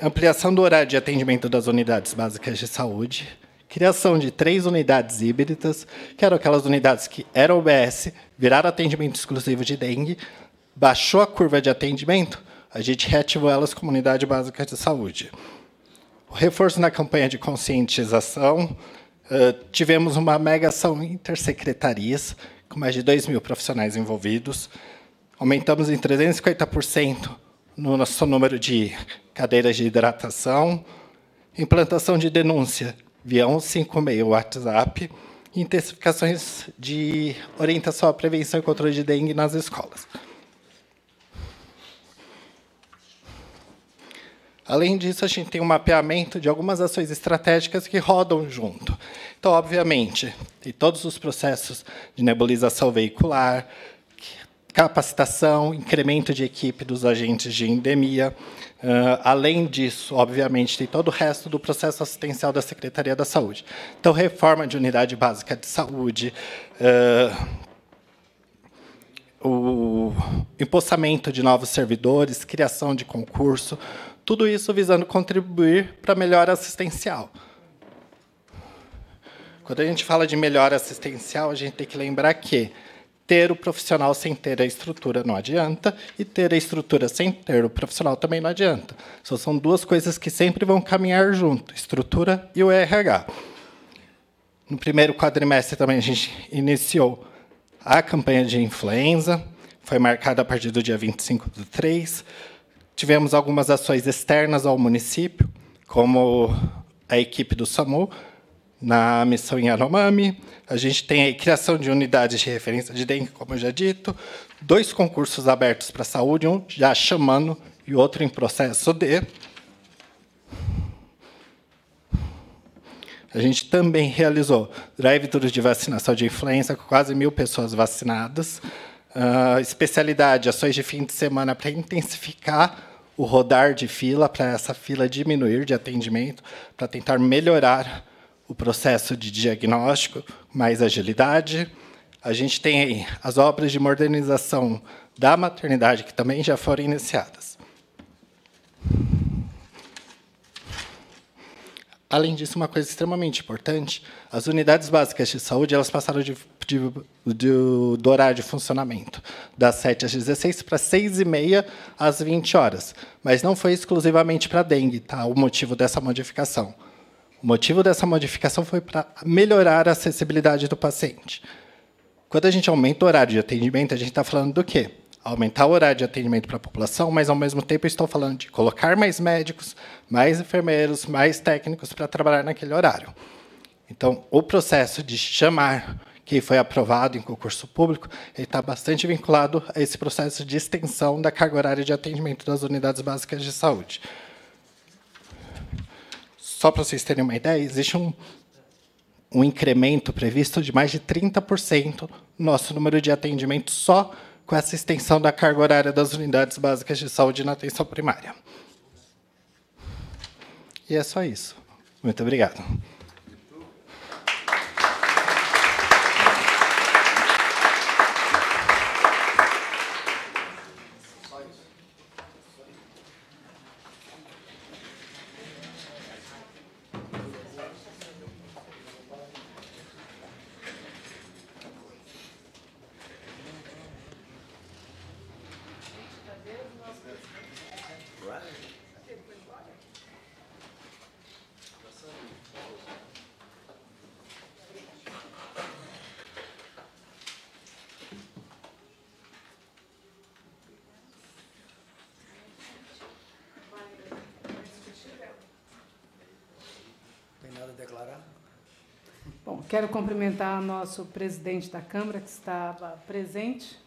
Ampliação do horário de atendimento das unidades básicas de saúde, criação de 3 unidades híbridas, que eram aquelas unidades que eram UBS, viraram atendimento exclusivo de dengue, baixou a curva de atendimento, a gente reativou elas como unidade básica de saúde. O reforço na campanha de conscientização, tivemos uma mega ação intersecretarias, com mais de 2.000 profissionais envolvidos, aumentamos em 350% no nosso número de cadeiras de hidratação, implantação de denúncia via 156 WhatsApp, e intensificações de orientação à prevenção e controle de dengue nas escolas. Além disso, a gente tem um mapeamento de algumas ações estratégicas que rodam junto. Então, obviamente, tem todos os processos de nebulização veicular, capacitação, incremento de equipe dos agentes de endemia. Além disso, obviamente, tem todo o resto do processo assistencial da Secretaria da Saúde. Então, reforma de unidade básica de saúde, o empossamento de novos servidores, criação de concurso, tudo isso visando contribuir para a melhora assistencial. Quando a gente fala de melhora assistencial, a gente tem que lembrar que ter o profissional sem ter a estrutura não adianta, e ter a estrutura sem ter o profissional também não adianta. São duas coisas que sempre vão caminhar junto, estrutura e o RH. No primeiro quadrimestre também a gente iniciou a campanha de influenza, foi marcada a partir do dia 25/3. Tivemos algumas ações externas ao município, como a equipe do SAMU, na missão em Yanomami. A gente tem a criação de unidades de referência de dengue, como eu já dito, 2 concursos abertos para a saúde, um já chamando e outro em processo de. A gente também realizou drive-thru de vacinação de influenza, com quase 1.000 pessoas vacinadas. Especialidade, ações de fim de semana para intensificar o rodar de fila, para essa fila diminuir de atendimento, para tentar melhorar o processo de diagnóstico, mais agilidade. A gente tem aí as obras de modernização da maternidade, que também já foram iniciadas. Além disso, uma coisa extremamente importante, as unidades básicas de saúde elas passaram do horário de funcionamento das 7 às 16 para 6h30 às 20 horas. Mas não foi exclusivamente para dengue, tá? O motivo dessa modificação. O motivo dessa modificação foi para melhorar a acessibilidade do paciente. Quando a gente aumenta o horário de atendimento, a gente está falando do quê? Aumentar o horário de atendimento para a população, mas, ao mesmo tempo, eu estou falando de colocar mais médicos, mais enfermeiros, mais técnicos para trabalhar naquele horário. Então, o processo de chamar, que foi aprovado em concurso público, ele está bastante vinculado a esse processo de extensão da carga horária de atendimento das unidades básicas de saúde. Só para vocês terem uma ideia, existe um incremento previsto de mais de 30% no nosso número de atendimento só com essa extensão da carga horária das unidades básicas de saúde na atenção primária. E é só isso. Muito obrigado. Declarar? Bom, quero cumprimentar o nosso presidente da Câmara, que estava presente.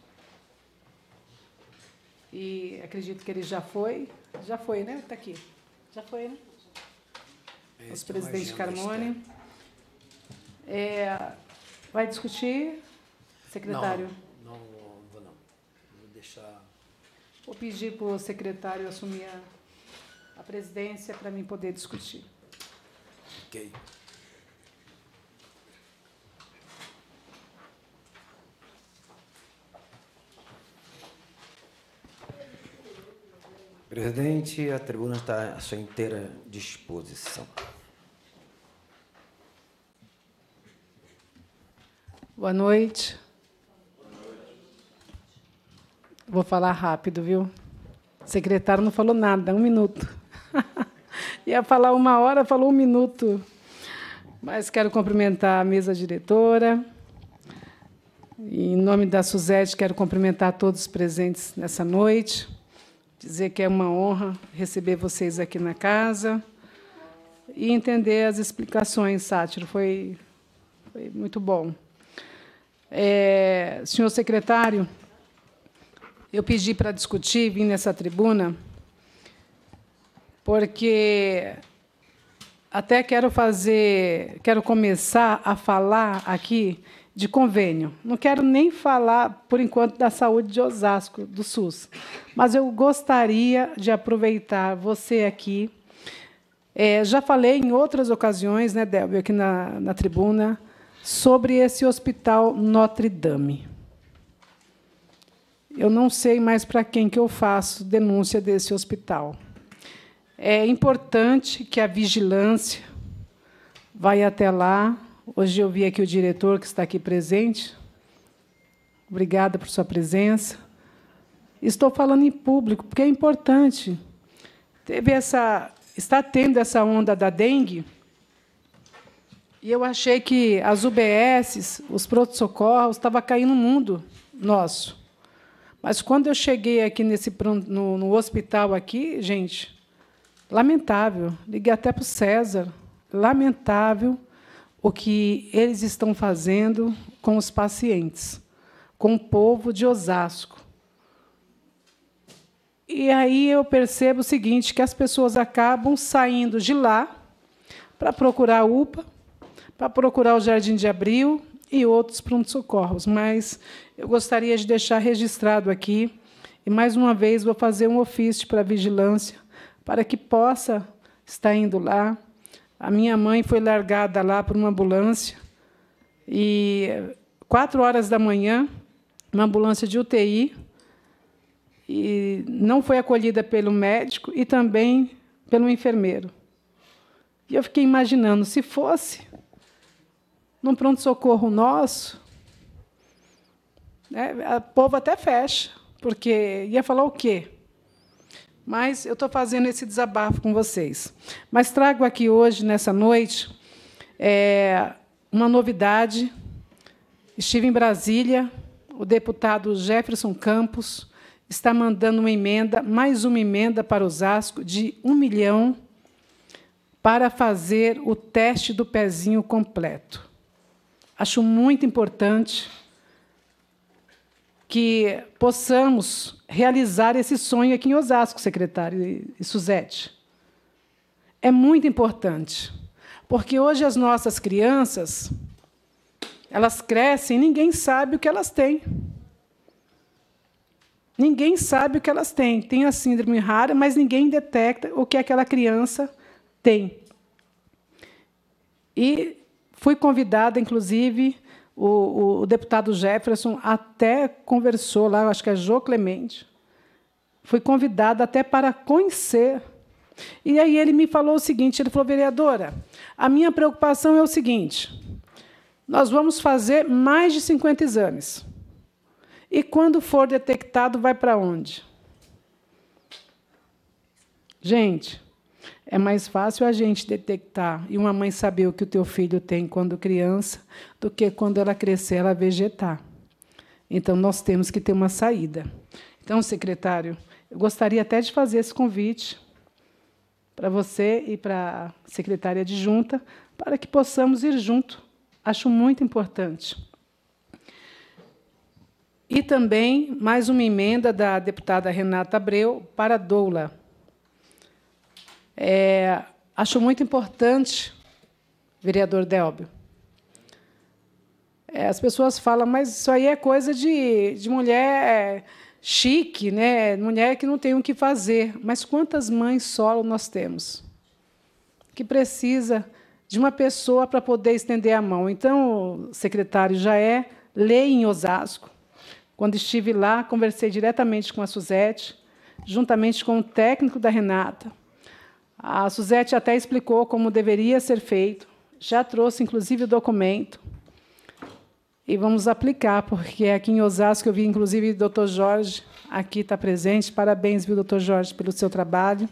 E acredito que ele já foi, né? Está aqui. Já foi, né? Nosso presidente Carmone. Vai discutir, secretário? Não vou não. Vou deixar... Vou pedir para o secretário assumir a presidência para mim poder discutir. Ok. Presidente, a tribuna está à sua inteira disposição. Boa noite. Vou falar rápido, viu? O secretário não falou nada, 1 minuto. Ia falar 1 hora, falou 1 minuto. Mas quero cumprimentar a mesa diretora. E, em nome da Suzete, quero cumprimentar todos os presentes nessa noite. Dizer que é uma honra receber vocês aqui na casa e entender as explicações, Sátiro. Foi muito bom. Senhor secretário, eu pedi para discutir, vim nessa tribuna, porque até quero começar a falar aqui de convênio. Não quero nem falar, por enquanto, da saúde de Osasco, do SUS, mas eu gostaria de aproveitar você aqui. Já falei em outras ocasiões, né, Délvio, aqui na tribuna, sobre esse Hospital Notre Dame. Eu não sei mais para quem que eu faço denúncia desse hospital. É importante que a vigilância vá até lá. Hoje eu vi aqui o diretor, que está aqui presente. Obrigada por sua presença. Estou falando em público, porque é importante. Está tendo essa onda da dengue, e eu achei que as UBSs, os pronto-socorros, estavam caindo no mundo nosso. Mas, quando eu cheguei aqui no hospital, aqui, gente, lamentável. Liguei até para o César. Lamentável o que eles estão fazendo com os pacientes, com o povo de Osasco. E aí eu percebo o seguinte, que as pessoas acabam saindo de lá para procurar a UPA, para procurar o Jardim de Abril e outros pronto-socorros. Mas eu gostaria de deixar registrado aqui, e, mais uma vez, vou fazer um ofício para a vigilância, para que possa estar indo lá. A minha mãe foi largada lá por uma ambulância, e 4h, uma ambulância de UTI, e não foi acolhida pelo médico e também pelo enfermeiro. E eu fiquei imaginando, se fosse num pronto-socorro nosso, né, o povo até fecha, porque ia falar o quê? Mas eu estou fazendo esse desabafo com vocês. Mas trago aqui hoje, nessa noite, uma novidade. Estive em Brasília, o deputado Jefferson Campos está mandando uma emenda, mais uma emenda para Osasco, de 1 milhão, para fazer o teste do pezinho completo. Acho muito importante que possamos realizar esse sonho aqui em Osasco, secretário e Suzete. É muito importante, porque hoje as nossas crianças, elas crescem e ninguém sabe o que elas têm. Ninguém sabe o que elas têm. Tem a síndrome rara, mas ninguém detecta o que aquela criança tem. E fui convidada, inclusive, o deputado Jefferson até conversou lá, acho que é Jô Clemente. Fui convidada até para conhecer. E aí ele me falou o seguinte, ele falou, vereadora, a minha preocupação é o seguinte, nós vamos fazer mais de 50 exames. E, quando for detectado, vai para onde? Gente, é mais fácil a gente detectar e uma mãe saber o que o teu filho tem quando criança do que, quando ela crescer, ela vegetar. Então, nós temos que ter uma saída. Então, secretário, eu gostaria até de fazer esse convite para você e para a secretária adjunta, para que possamos ir junto. Acho muito importante. E também mais uma emenda da deputada Renata Abreu para a doula. Acho muito importante, vereador Délbio, As pessoas falam, mas isso aí é coisa de mulher chique, né? Mulher que não tem o que fazer. Mas quantas mães solo nós temos que precisa de uma pessoa para poder estender a mão? Então, secretário, já é lei em Osasco. Quando estive lá, conversei diretamente com a Suzete, juntamente com o técnico da Renata. A Suzete até explicou como deveria ser feito, já trouxe, inclusive, o documento. E vamos aplicar, porque aqui em Osasco eu vi, inclusive, o doutor Jorge aqui está presente. Parabéns, viu, doutor Jorge, pelo seu trabalho.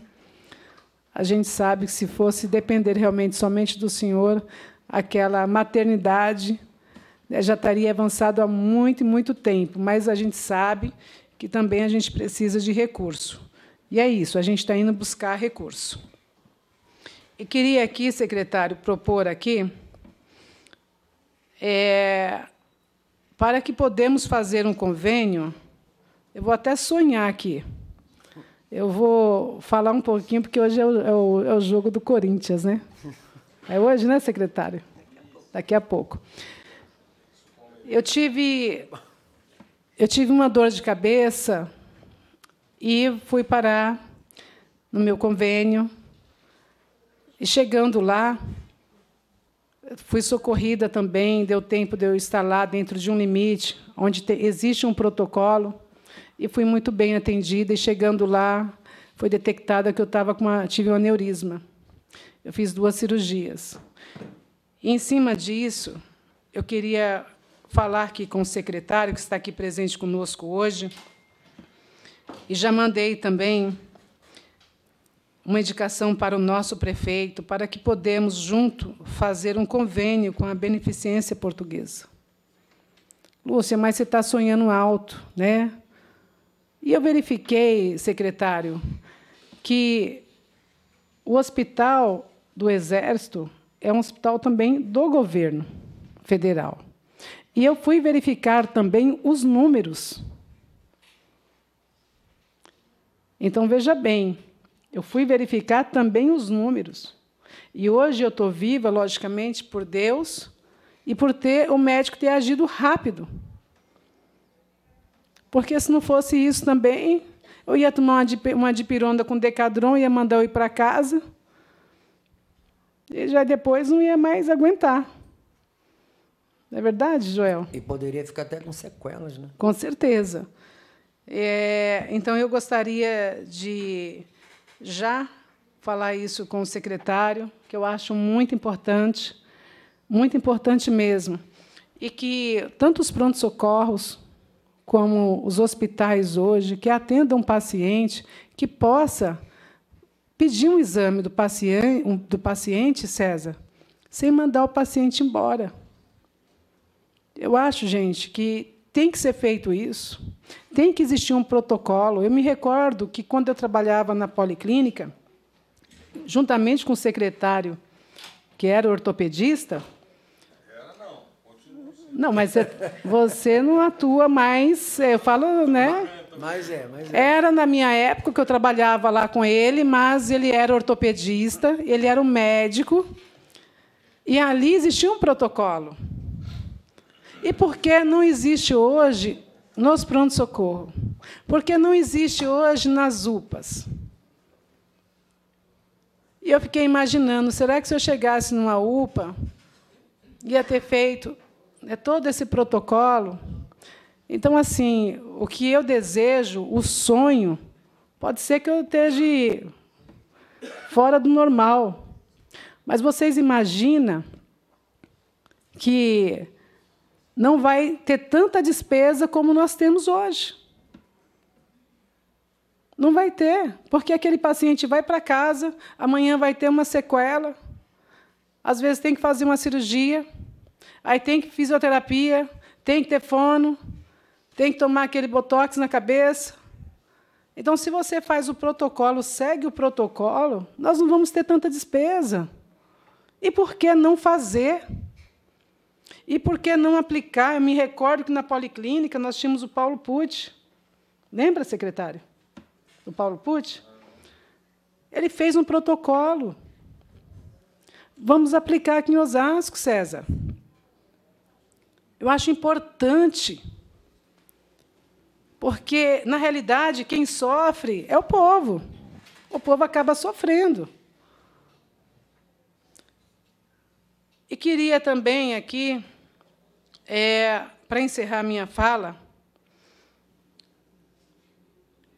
A gente sabe que, se fosse depender realmente somente do senhor, aquela maternidade já estaria avançado há muito tempo, mas a gente sabe que também a gente precisa de recurso. E é isso, a gente está indo buscar recurso. E queria aqui, secretário, propor aqui, para que podemos fazer um convênio, eu vou até sonhar aqui. Eu vou falar um pouquinho, porque hoje é o jogo do Corinthians, né? É hoje, né, secretário? Daqui a pouco. Eu tive uma dor de cabeça e fui parar no meu convênio. E, chegando lá, fui socorrida também, deu tempo de eu estar lá dentro de um limite, onde existe um protocolo, e fui muito bem atendida. E, chegando lá, foi detectada que eu tive um aneurisma. Eu fiz 2 cirurgias. E, em cima disso, eu queria falar aqui com o secretário, que está aqui presente conosco hoje, e já mandei também uma indicação para o nosso prefeito, para que podemos, junto, fazer um convênio com a Beneficência Portuguesa. Lúcia, mas você está sonhando alto, né? E eu verifiquei, secretário, que o Hospital do Exército é um hospital também do governo federal. E eu fui verificar também os números. Então, veja bem, eu fui verificar também os números. E hoje eu estou viva, logicamente, por Deus e por o médico ter agido rápido. Porque, se não fosse isso também, eu ia tomar uma dipirona com Decadron, ia mandar eu ir para casa, e já depois não ia mais aguentar. Não é verdade, Joel? E poderia ficar até com sequelas, né? Com certeza. Então, eu gostaria de já falar isso com o secretário, que eu acho muito importante mesmo, e que tanto os pronto-socorros como os hospitais hoje, que atendam um paciente, que possa pedir um exame do paciente, César, sem mandar o paciente embora. Eu acho, gente, que tem que ser feito isso, tem que existir um protocolo. Eu me recordo que, quando eu trabalhava na policlínica, juntamente com o secretário, que era ortopedista... Não, mas você não atua mais, eu falo, né? Mas é. Era na minha época que eu trabalhava lá com ele, mas ele era ortopedista, ele era um médico, e ali existia um protocolo. E por que não existe hoje nos pronto-socorro? Por que não existe hoje nas UPAs? E eu fiquei imaginando, será que, se eu chegasse numa UPA, ia ter feito todo esse protocolo? Então, assim, o que eu desejo, o sonho, pode ser que eu esteja fora do normal, mas vocês imaginam que não vai ter tanta despesa como nós temos hoje. Não vai ter, porque aquele paciente vai para casa, amanhã vai ter uma sequela, às vezes tem que fazer uma cirurgia, aí tem que fisioterapia, tem que ter fono, tem que tomar aquele botox na cabeça. Então, se você faz o protocolo, segue o protocolo, nós não vamos ter tanta despesa. E por que não fazer? E por que não aplicar? Eu me recordo que, na policlínica, nós tínhamos o Paulo Pucci. Lembra, secretário? O Paulo Pucci? Ele fez um protocolo. Vamos aplicar aqui em Osasco, César. Eu acho importante, porque, na realidade, quem sofre é o povo. O povo acaba sofrendo. E queria também aqui, para encerrar minha fala,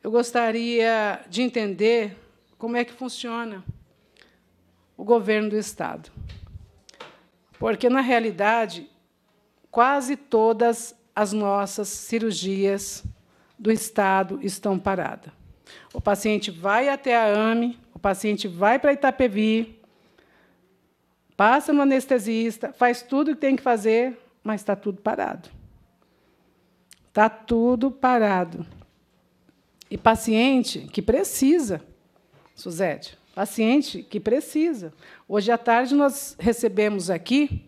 eu gostaria de entender como é que funciona o governo do Estado. Porque, na realidade, quase todas as nossas cirurgias do Estado estão paradas. O paciente vai até a AME, o paciente vai para Itapevi, passa no anestesista, faz tudo o que tem que fazer, mas está tudo parado. Está tudo parado. E paciente que precisa, Suzete, paciente que precisa. Hoje à tarde nós recebemos aqui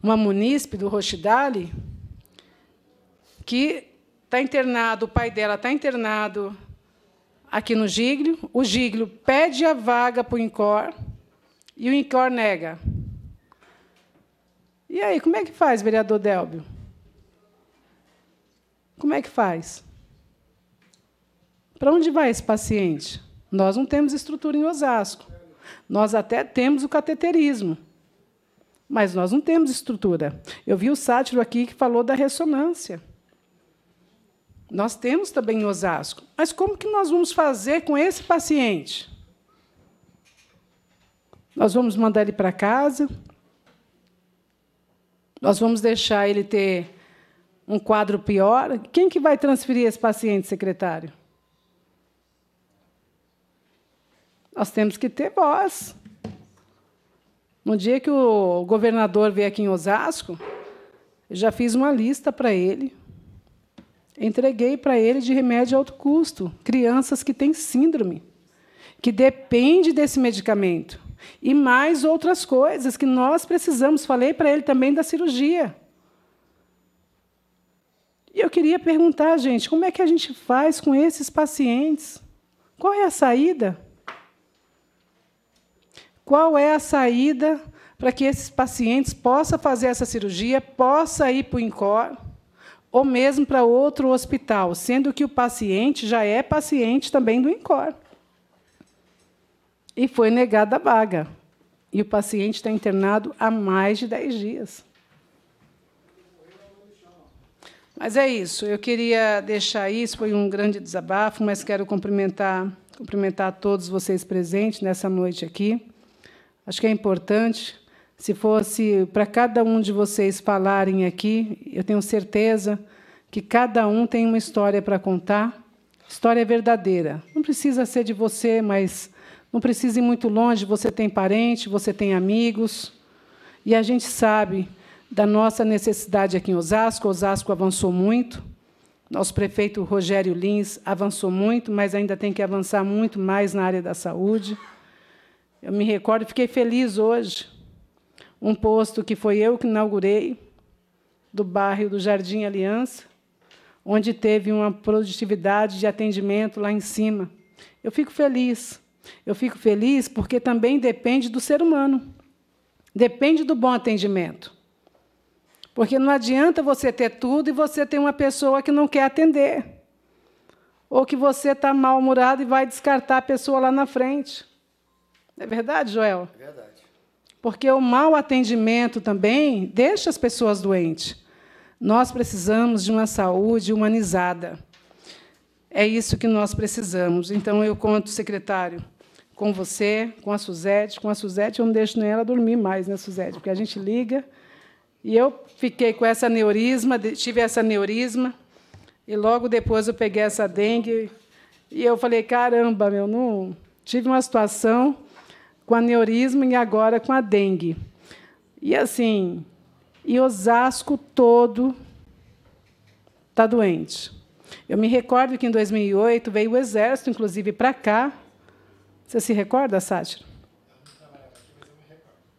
uma munícipe do Rochidale que está internado, o pai dela está internado aqui no Giglio, o Giglio pede a vaga para o INCOR e o INCOR nega. E aí, como é que faz, vereador Délbio? Como é que faz? Para onde vai esse paciente? Nós não temos estrutura em Osasco. Nós até temos o cateterismo, mas nós não temos estrutura. Eu vi o Sátiro aqui que falou da ressonância. Nós temos também em Osasco. Mas como que nós vamos fazer com esse paciente? Nós vamos mandar ele para casa? Nós vamos deixar ele ter um quadro pior? Quem que vai transferir esse paciente, secretário? Nós temos que ter voz. No dia que o governador veio aqui em Osasco, eu já fiz uma lista para ele, entreguei para ele de remédio de alto custo, crianças que têm síndrome, que dependem desse medicamento, e mais outras coisas que nós precisamos. Falei para ele também da cirurgia. E eu queria perguntar, gente, como é que a gente faz com esses pacientes? Qual é a saída? Qual é a saída para que esses pacientes possam fazer essa cirurgia, possam ir para o INCOR, ou mesmo para outro hospital, sendo que o paciente já é paciente também do INCOR? E foi negada a vaga. E o paciente está internado há mais de 10 dias. Mas é isso. Eu queria deixar isso, foi um grande desabafo, mas quero cumprimentar todos vocês presentes nessa noite aqui. Acho que é importante, se fosse para cada um de vocês falarem aqui, eu tenho certeza que cada um tem uma história para contar, história verdadeira. Não precisa ser de você, mas não precisa ir muito longe, você tem parente, você tem amigos, e a gente sabe da nossa necessidade aqui em Osasco. Osasco avançou muito, nosso prefeito Rogério Lins avançou muito, mas ainda tem que avançar muito mais na área da saúde. Eu me recordo, fiquei feliz hoje, um posto que foi eu que inaugurei, do bairro do Jardim Aliança, onde teve uma produtividade de atendimento lá em cima. Eu fico feliz. Eu fico feliz porque também depende do ser humano, depende do bom atendimento. Porque não adianta você ter tudo e você ter uma pessoa que não quer atender, ou que você está mal-humorado e vai descartar a pessoa lá na frente. É verdade, Joel? É verdade. Porque o mau atendimento também deixa as pessoas doentes. Nós precisamos de uma saúde humanizada. É isso que nós precisamos. Então, eu conto, secretário, com você, com a Suzete. Com a Suzete, eu não deixo nem ela dormir mais, né, Suzete? Porque a gente liga. E eu fiquei com essa aneurisma, tive essa aneurisma, e logo depois eu peguei essa dengue. E eu falei, caramba, não tive uma situação com aneurisma e agora com a dengue. E, assim, e Osasco todo está doente. Eu me recordo que, em 2008, veio o Exército, inclusive, para cá. Você se recorda, Sátiro?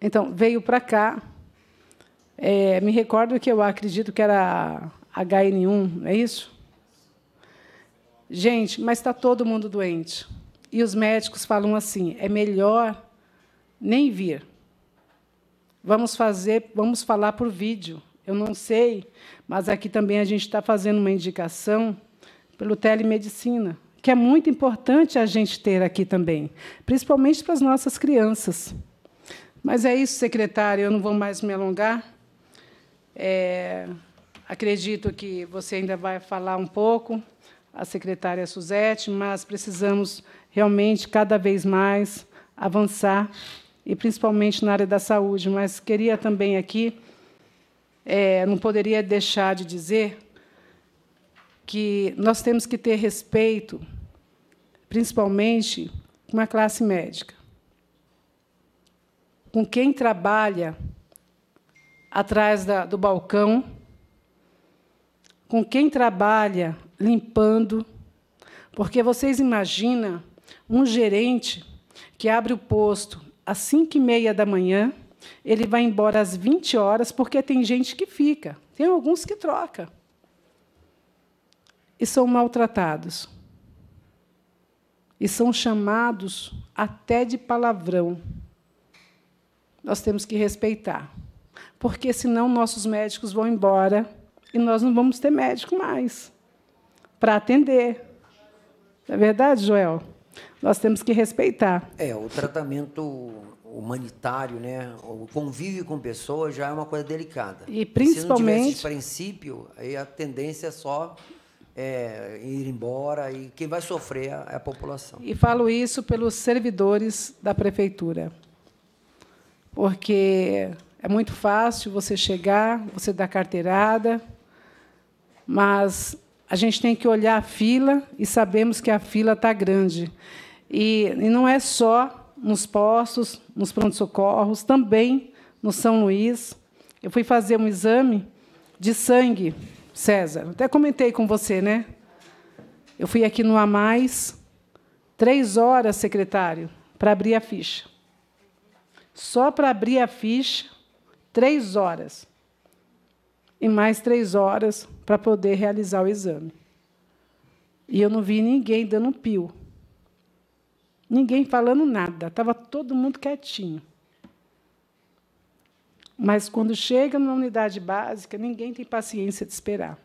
Então, veio para cá. Me recordo que eu acredito que era HN1, não é isso? Gente, mas está todo mundo doente. E os médicos falam assim, é melhor nem vir. Vamos falar por vídeo. eu não sei, mas aqui também a gente está fazendo uma indicação pelo telemedicina, que é muito importante a gente ter aqui também, principalmente para as nossas crianças. Mas é isso, secretário, eu não vou mais me alongar. Acredito que você ainda vai falar um pouco, a secretária Suzete, mas precisamos realmente, cada vez mais, avançar, e principalmente na área da saúde. Mas queria também aqui, não poderia deixar de dizer que nós temos que ter respeito, principalmente com a classe médica, com quem trabalha atrás do balcão, com quem trabalha limpando, porque vocês imaginam um gerente que abre o posto às 5h30 da manhã, ele vai embora às 20 horas, porque tem gente que fica, tem alguns que trocam, e são maltratados, e são chamados até de palavrão. Nós temos que respeitar, porque, senão, nossos médicos vão embora e nós não vamos ter médico mais para atender. Não é verdade, Joel? Nós temos que respeitar. O tratamento humanitário, né? O convívio com pessoas já é uma coisa delicada. E, principalmente, se não tivesse esse princípio, aí a tendência é só ir embora, e quem vai sofrer é a população. E falo isso pelos servidores da prefeitura, porque é muito fácil você chegar, você dar carteirada, mas a gente tem que olhar a fila, e sabemos que a fila está grande. E não é só nos postos, nos pronto-socorros, também no São Luís. Eu fui fazer um exame de sangue, César, até comentei com você, né? Eu fui aqui no A+, 3 horas, secretário, para abrir a ficha. Só para abrir a ficha, 3 horas. E mais 3 horas para poder realizar o exame. E eu não vi ninguém dando um pio. Ninguém falando nada. Estava todo mundo quietinho. Mas, quando chega na unidade básica, ninguém tem paciência de esperar.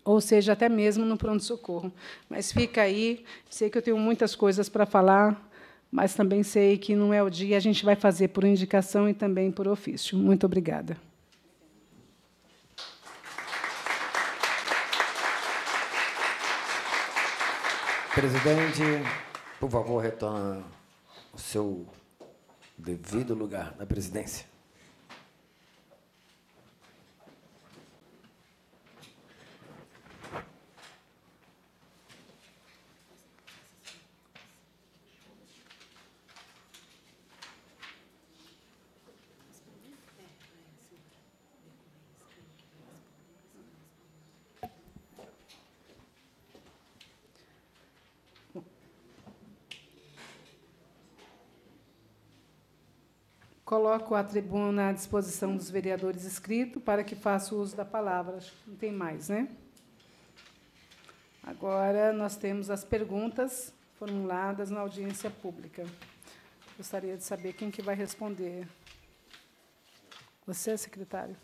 Ou seja, até mesmo no pronto-socorro. Mas fica aí. Sei que eu tenho muitas coisas para falar, mas também sei que não é o dia. A gente vai fazer por indicação e também por ofício. Muito obrigada. Presidente, por favor, retorne ao seu devido lugar na presidência. Coloco a tribuna à disposição dos vereadores inscritos para que façam uso da palavra. Acho que não tem mais, né? Agora, nós temos as perguntas formuladas na audiência pública. Gostaria de saber quem que vai responder. Você, secretário?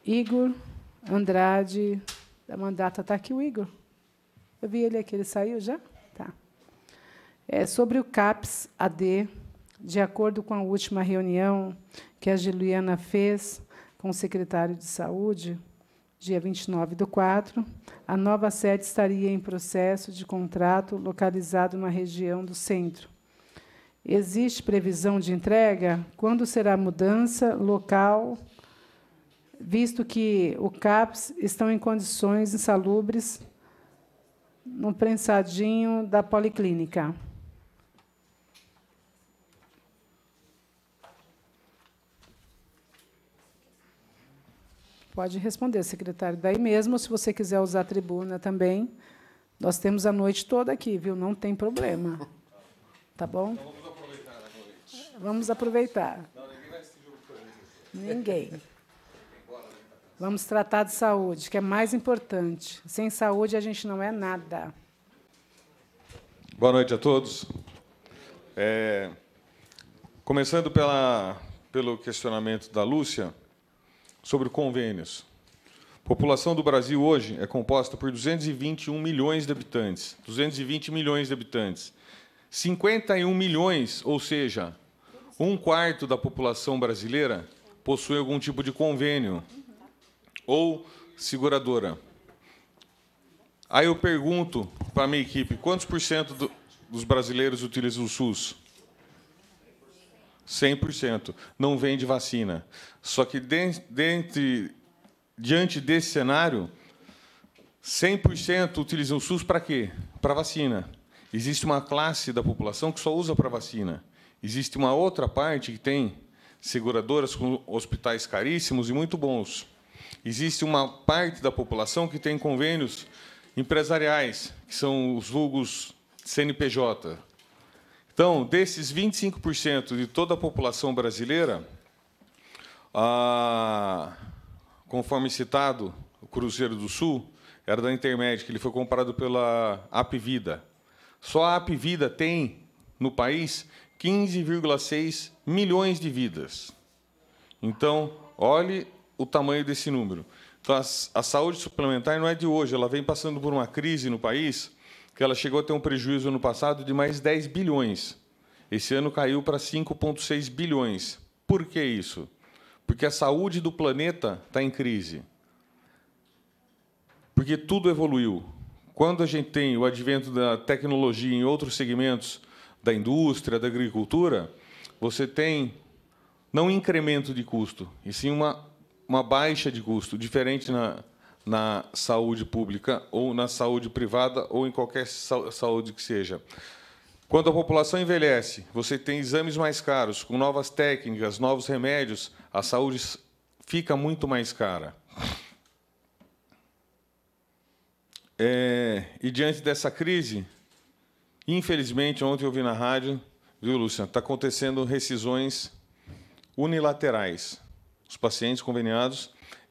Igor Andrade, da Mandata. Está aqui o Igor? Eu vi ele aqui, ele saiu já? Tá. Sobre o CAPS AD, de acordo com a última reunião que a Juliana fez com o secretário de Saúde, dia 29/4, a nova sede estaria em processo de contrato localizado na região do centro. Existe previsão de entrega? Quando será a mudança local, visto que o CAPS estão em condições insalubres no prensadinho da Policlínica? Pode responder, secretário. Daí mesmo, se você quiser usar a tribuna também, nós temos a noite toda aqui, viu? Não tem problema. Tá bom? Então, vamos aproveitar a noite. Vamos aproveitar. Não, ninguém vai assistir jogo por isso. Ninguém. Vamos tratar de saúde, que é mais importante. Sem saúde, a gente não é nada. Boa noite a todos. Começando pelo questionamento da Lúcia sobre convênios. A população do Brasil hoje é composta por 221 milhões de habitantes. 220 milhões de habitantes. 51 milhões, ou seja, 1/4 da população brasileira possui algum tipo de convênio ou seguradora. Aí eu pergunto para a minha equipe, quantos por cento dos brasileiros utilizam o SUS? 100%. Não vende vacina. Só que, diante desse cenário, 100% utilizam o SUS para quê? Para vacina. Existe uma classe da população que só usa para vacina. Existe uma outra parte que tem seguradoras com hospitais caríssimos e muito bons. Existe uma parte da população que tem convênios empresariais, que são os vulgos CNPJ. Então, desses 25% de toda a população brasileira, conforme citado, o Cruzeiro do Sul era da Intermédica, ele foi comprado pela Apvida. Só a Apvida tem, no país, 15,6 milhões de vidas. Então, olhe o tamanho desse número. Então, a saúde suplementar não é de hoje, ela vem passando por uma crise no país, que ela chegou a ter um prejuízo no passado de mais 10 bilhões. Esse ano caiu para 5,6 bilhões. Por que isso? Porque a saúde do planeta está em crise. Porque tudo evoluiu. Quando a gente tem o advento da tecnologia em outros segmentos da indústria, da agricultura, você tem não um incremento de custo, e sim uma baixa de custo, diferente na saúde pública, ou na saúde privada, ou em qualquer saúde que seja. Quando a população envelhece, você tem exames mais caros, com novas técnicas, novos remédios, a saúde fica muito mais cara. E, diante dessa crise, infelizmente, ontem eu vi na rádio, viu, Luciano, está acontecendo rescisões unilaterais. Os pacientes conveniados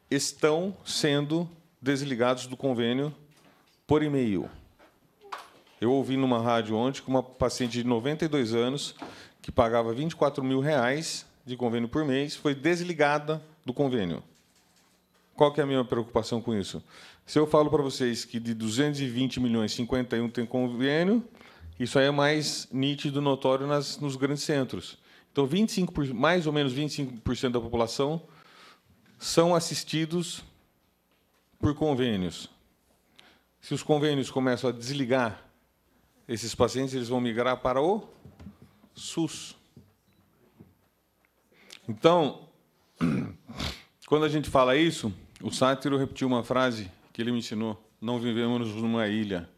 estão sendo desligados do convênio por e-mail. Eu ouvi numa rádio ontem que uma paciente de 92 anos, que pagava R$24 mil de convênio por mês, foi desligada do convênio. Qual que é a minha preocupação com isso? Se eu falo para vocês que de 220 milhões, 51 tem convênio, isso aí é mais nítido, notório nos grandes centros. Então, mais ou menos 25% da população são assistidos por convênios. Se os convênios começam a desligar esses pacientes, eles vão migrar para o SUS. Então, quando a gente fala isso, o Sátiro repetiu uma frase que ele me ensinou: não vivemos numa ilha.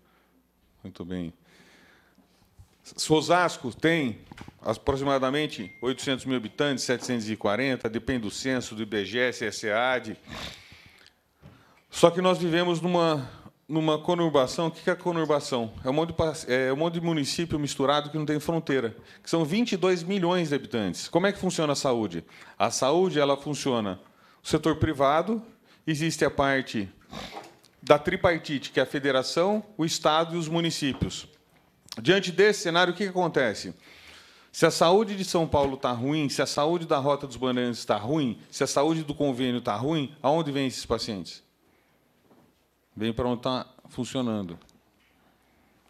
Muito bem. Osasco tem aproximadamente 800 mil habitantes, 740, depende do censo, do IBGE, CSEAD. Só que nós vivemos numa conurbação. O que é a conurbação? É um monte de município misturado que não tem fronteira, que são 22 milhões de habitantes. Como é que funciona a saúde? A saúde, ela funciona no setor privado, existe a parte da tripartite, que é a federação, o Estado e os municípios. Diante desse cenário, o que acontece? Se a saúde de São Paulo está ruim, se a saúde da Rota dos Bandeirantes está ruim, se a saúde do convênio está ruim, aonde vêm esses pacientes? Vem para onde está funcionando.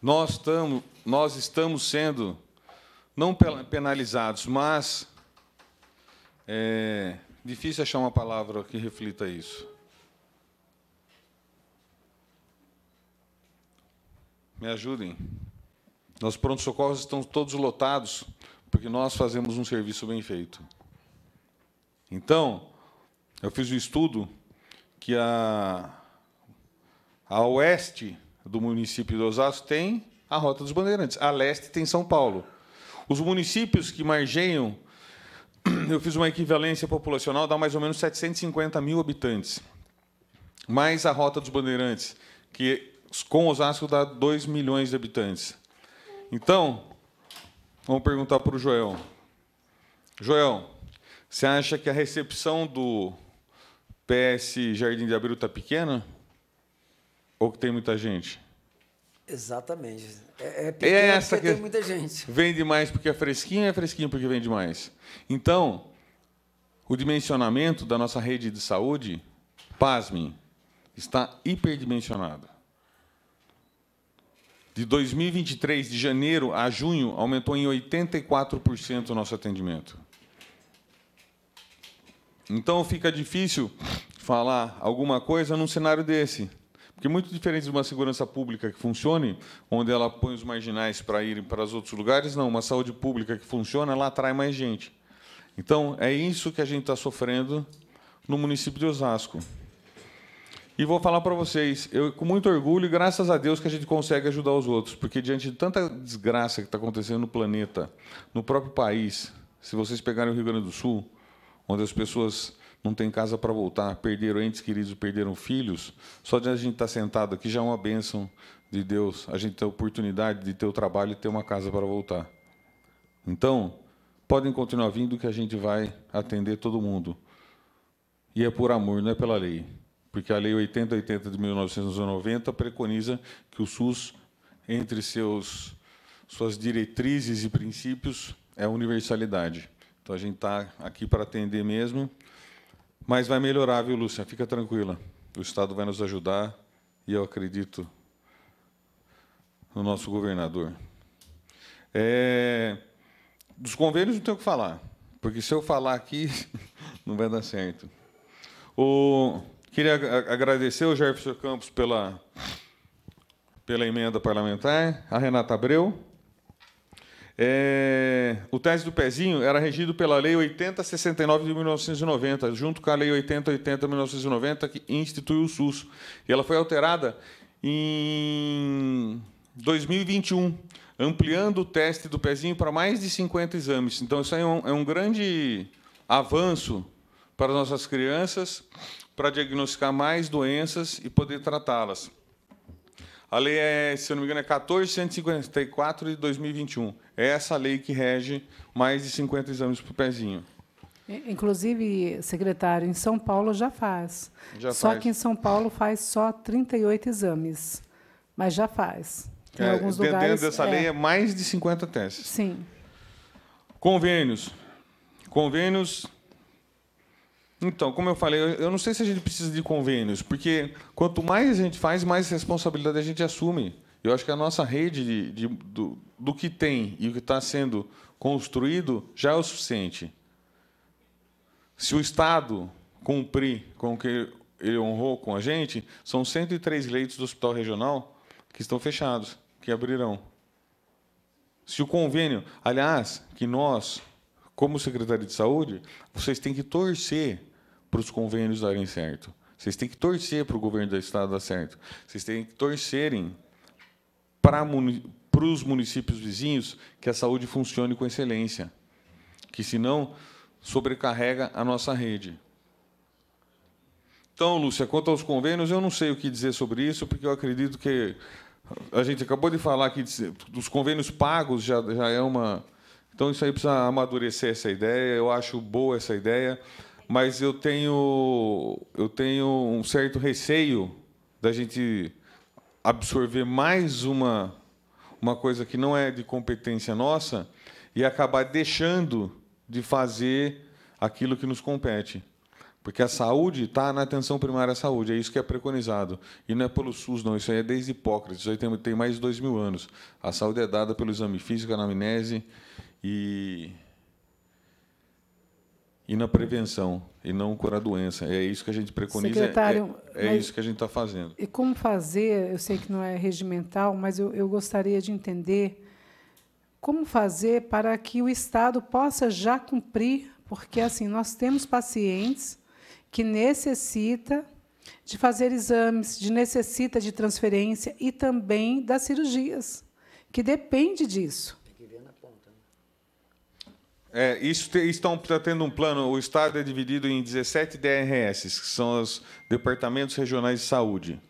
Nós estamos sendo, não penalizados, mas difícil achar uma palavra que reflita isso. Me ajudem. Nossos pronto-socorros estão todos lotados, porque nós fazemos um serviço bem feito. Então, eu fiz um estudo que a oeste do município de Osasco tem a Rota dos Bandeirantes, a leste tem São Paulo. Os municípios que margeiam, eu fiz uma equivalência populacional, dá mais ou menos 750 mil habitantes, mais a Rota dos Bandeirantes, que com Osasco dá 2 milhões de habitantes. Então, vamos perguntar para o Joel. Joel, você acha que a recepção do PS Jardim de Abril está pequena? Ou que tem muita gente? Exatamente. É pequeno porque tem muita gente. Vende mais porque é fresquinho porque vende mais. Então, o dimensionamento da nossa rede de saúde, pasmem, está hiperdimensionado. De 2023, de janeiro a junho, aumentou em 84% o nosso atendimento. Então, fica difícil falar alguma coisa num cenário desse. Porque é muito diferente de uma segurança pública que funcione, onde ela põe os marginais para irem para os outros lugares, não. Uma saúde pública que funciona, ela atrai mais gente. Então, é isso que a gente está sofrendo no município de Osasco. E vou falar para vocês, eu, com muito orgulho, e graças a Deus que a gente consegue ajudar os outros, porque diante de tanta desgraça que está acontecendo no planeta, no próprio país, se vocês pegarem o Rio Grande do Sul, onde as pessoas não têm casa para voltar, perderam entes queridos, perderam filhos, só de a gente estar sentado aqui já é uma bênção de Deus, a gente ter a oportunidade de ter o trabalho e ter uma casa para voltar. Então, podem continuar vindo que a gente vai atender todo mundo. E é por amor, não é pela lei. Porque a Lei 8080 de 1990 preconiza que o SUS, entre suas diretrizes e princípios, é a universalidade. Então, a gente está aqui para atender mesmo, mas vai melhorar, viu, Lúcia? Fica tranquila. O Estado vai nos ajudar e eu acredito no nosso governador. Dos convênios não tenho o que falar, porque se eu falar aqui, não vai dar certo. Queria agradecer ao Jefferson Campos pela emenda parlamentar, a Renata Abreu. O teste do pezinho era regido pela Lei 8069 de 1990, junto com a Lei 8080 de 1990, que instituiu o SUS. E ela foi alterada em 2021, ampliando o teste do pezinho para mais de 50 exames. Então, isso aí é um grande avanço para as nossas crianças, para diagnosticar mais doenças e poder tratá-las. A lei se eu não me engano, é 1454 de 2021. É essa lei que rege mais de 50 exames por pezinho. Inclusive, secretário, em São Paulo já faz. Só que em São Paulo faz só 38 exames. Mas já faz. Em alguns lugares. Dentro dessa lei é mais de 50 testes. Sim. Convênios. Então, como eu falei, eu não sei se a gente precisa de convênios, porque quanto mais a gente faz, mais responsabilidade a gente assume. Eu acho que a nossa rede do que tem e o que está sendo construído já é o suficiente. Se o Estado cumprir com o que ele honrou com a gente, são 103 leitos do Hospital Regional que estão fechados, que abrirão. Se o convênio... Aliás, que nós, como Secretaria de Saúde, vocês têm que torcer para os convênios darem certo. Vocês têm que torcer para o governo do Estado dar certo. Vocês têm que torcerem para os municípios vizinhos que a saúde funcione com excelência, que, senão, sobrecarrega a nossa rede. Então, Lúcia, quanto aos convênios, eu não sei o que dizer sobre isso, porque eu acredito que a gente acabou de falar que dos convênios pagos já é uma... Então, isso aí precisa amadurecer essa ideia. Eu acho boa essa ideia, mas eu tenho um certo receio da gente absorver mais uma coisa que não é de competência nossa e acabar deixando de fazer aquilo que nos compete. Porque a saúde está na atenção primária à saúde, é isso que é preconizado. E não é pelo SUS, não, isso aí é desde Hipócrates, isso aí tem mais de 2000 anos. A saúde é dada pelo exame físico, anamnese e na prevenção, e não curar a doença. É isso que a gente preconiza, secretário, isso que a gente está fazendo. E como fazer, eu sei que não é regimental, mas eu gostaria de entender como fazer para que o Estado possa já cumprir, porque assim nós temos pacientes que necessita de fazer exames, necessita de transferência e também das cirurgias, que depende disso. Está tendo um plano, o Estado é dividido em 17 DRS, que são os Departamentos Regionais de Saúde.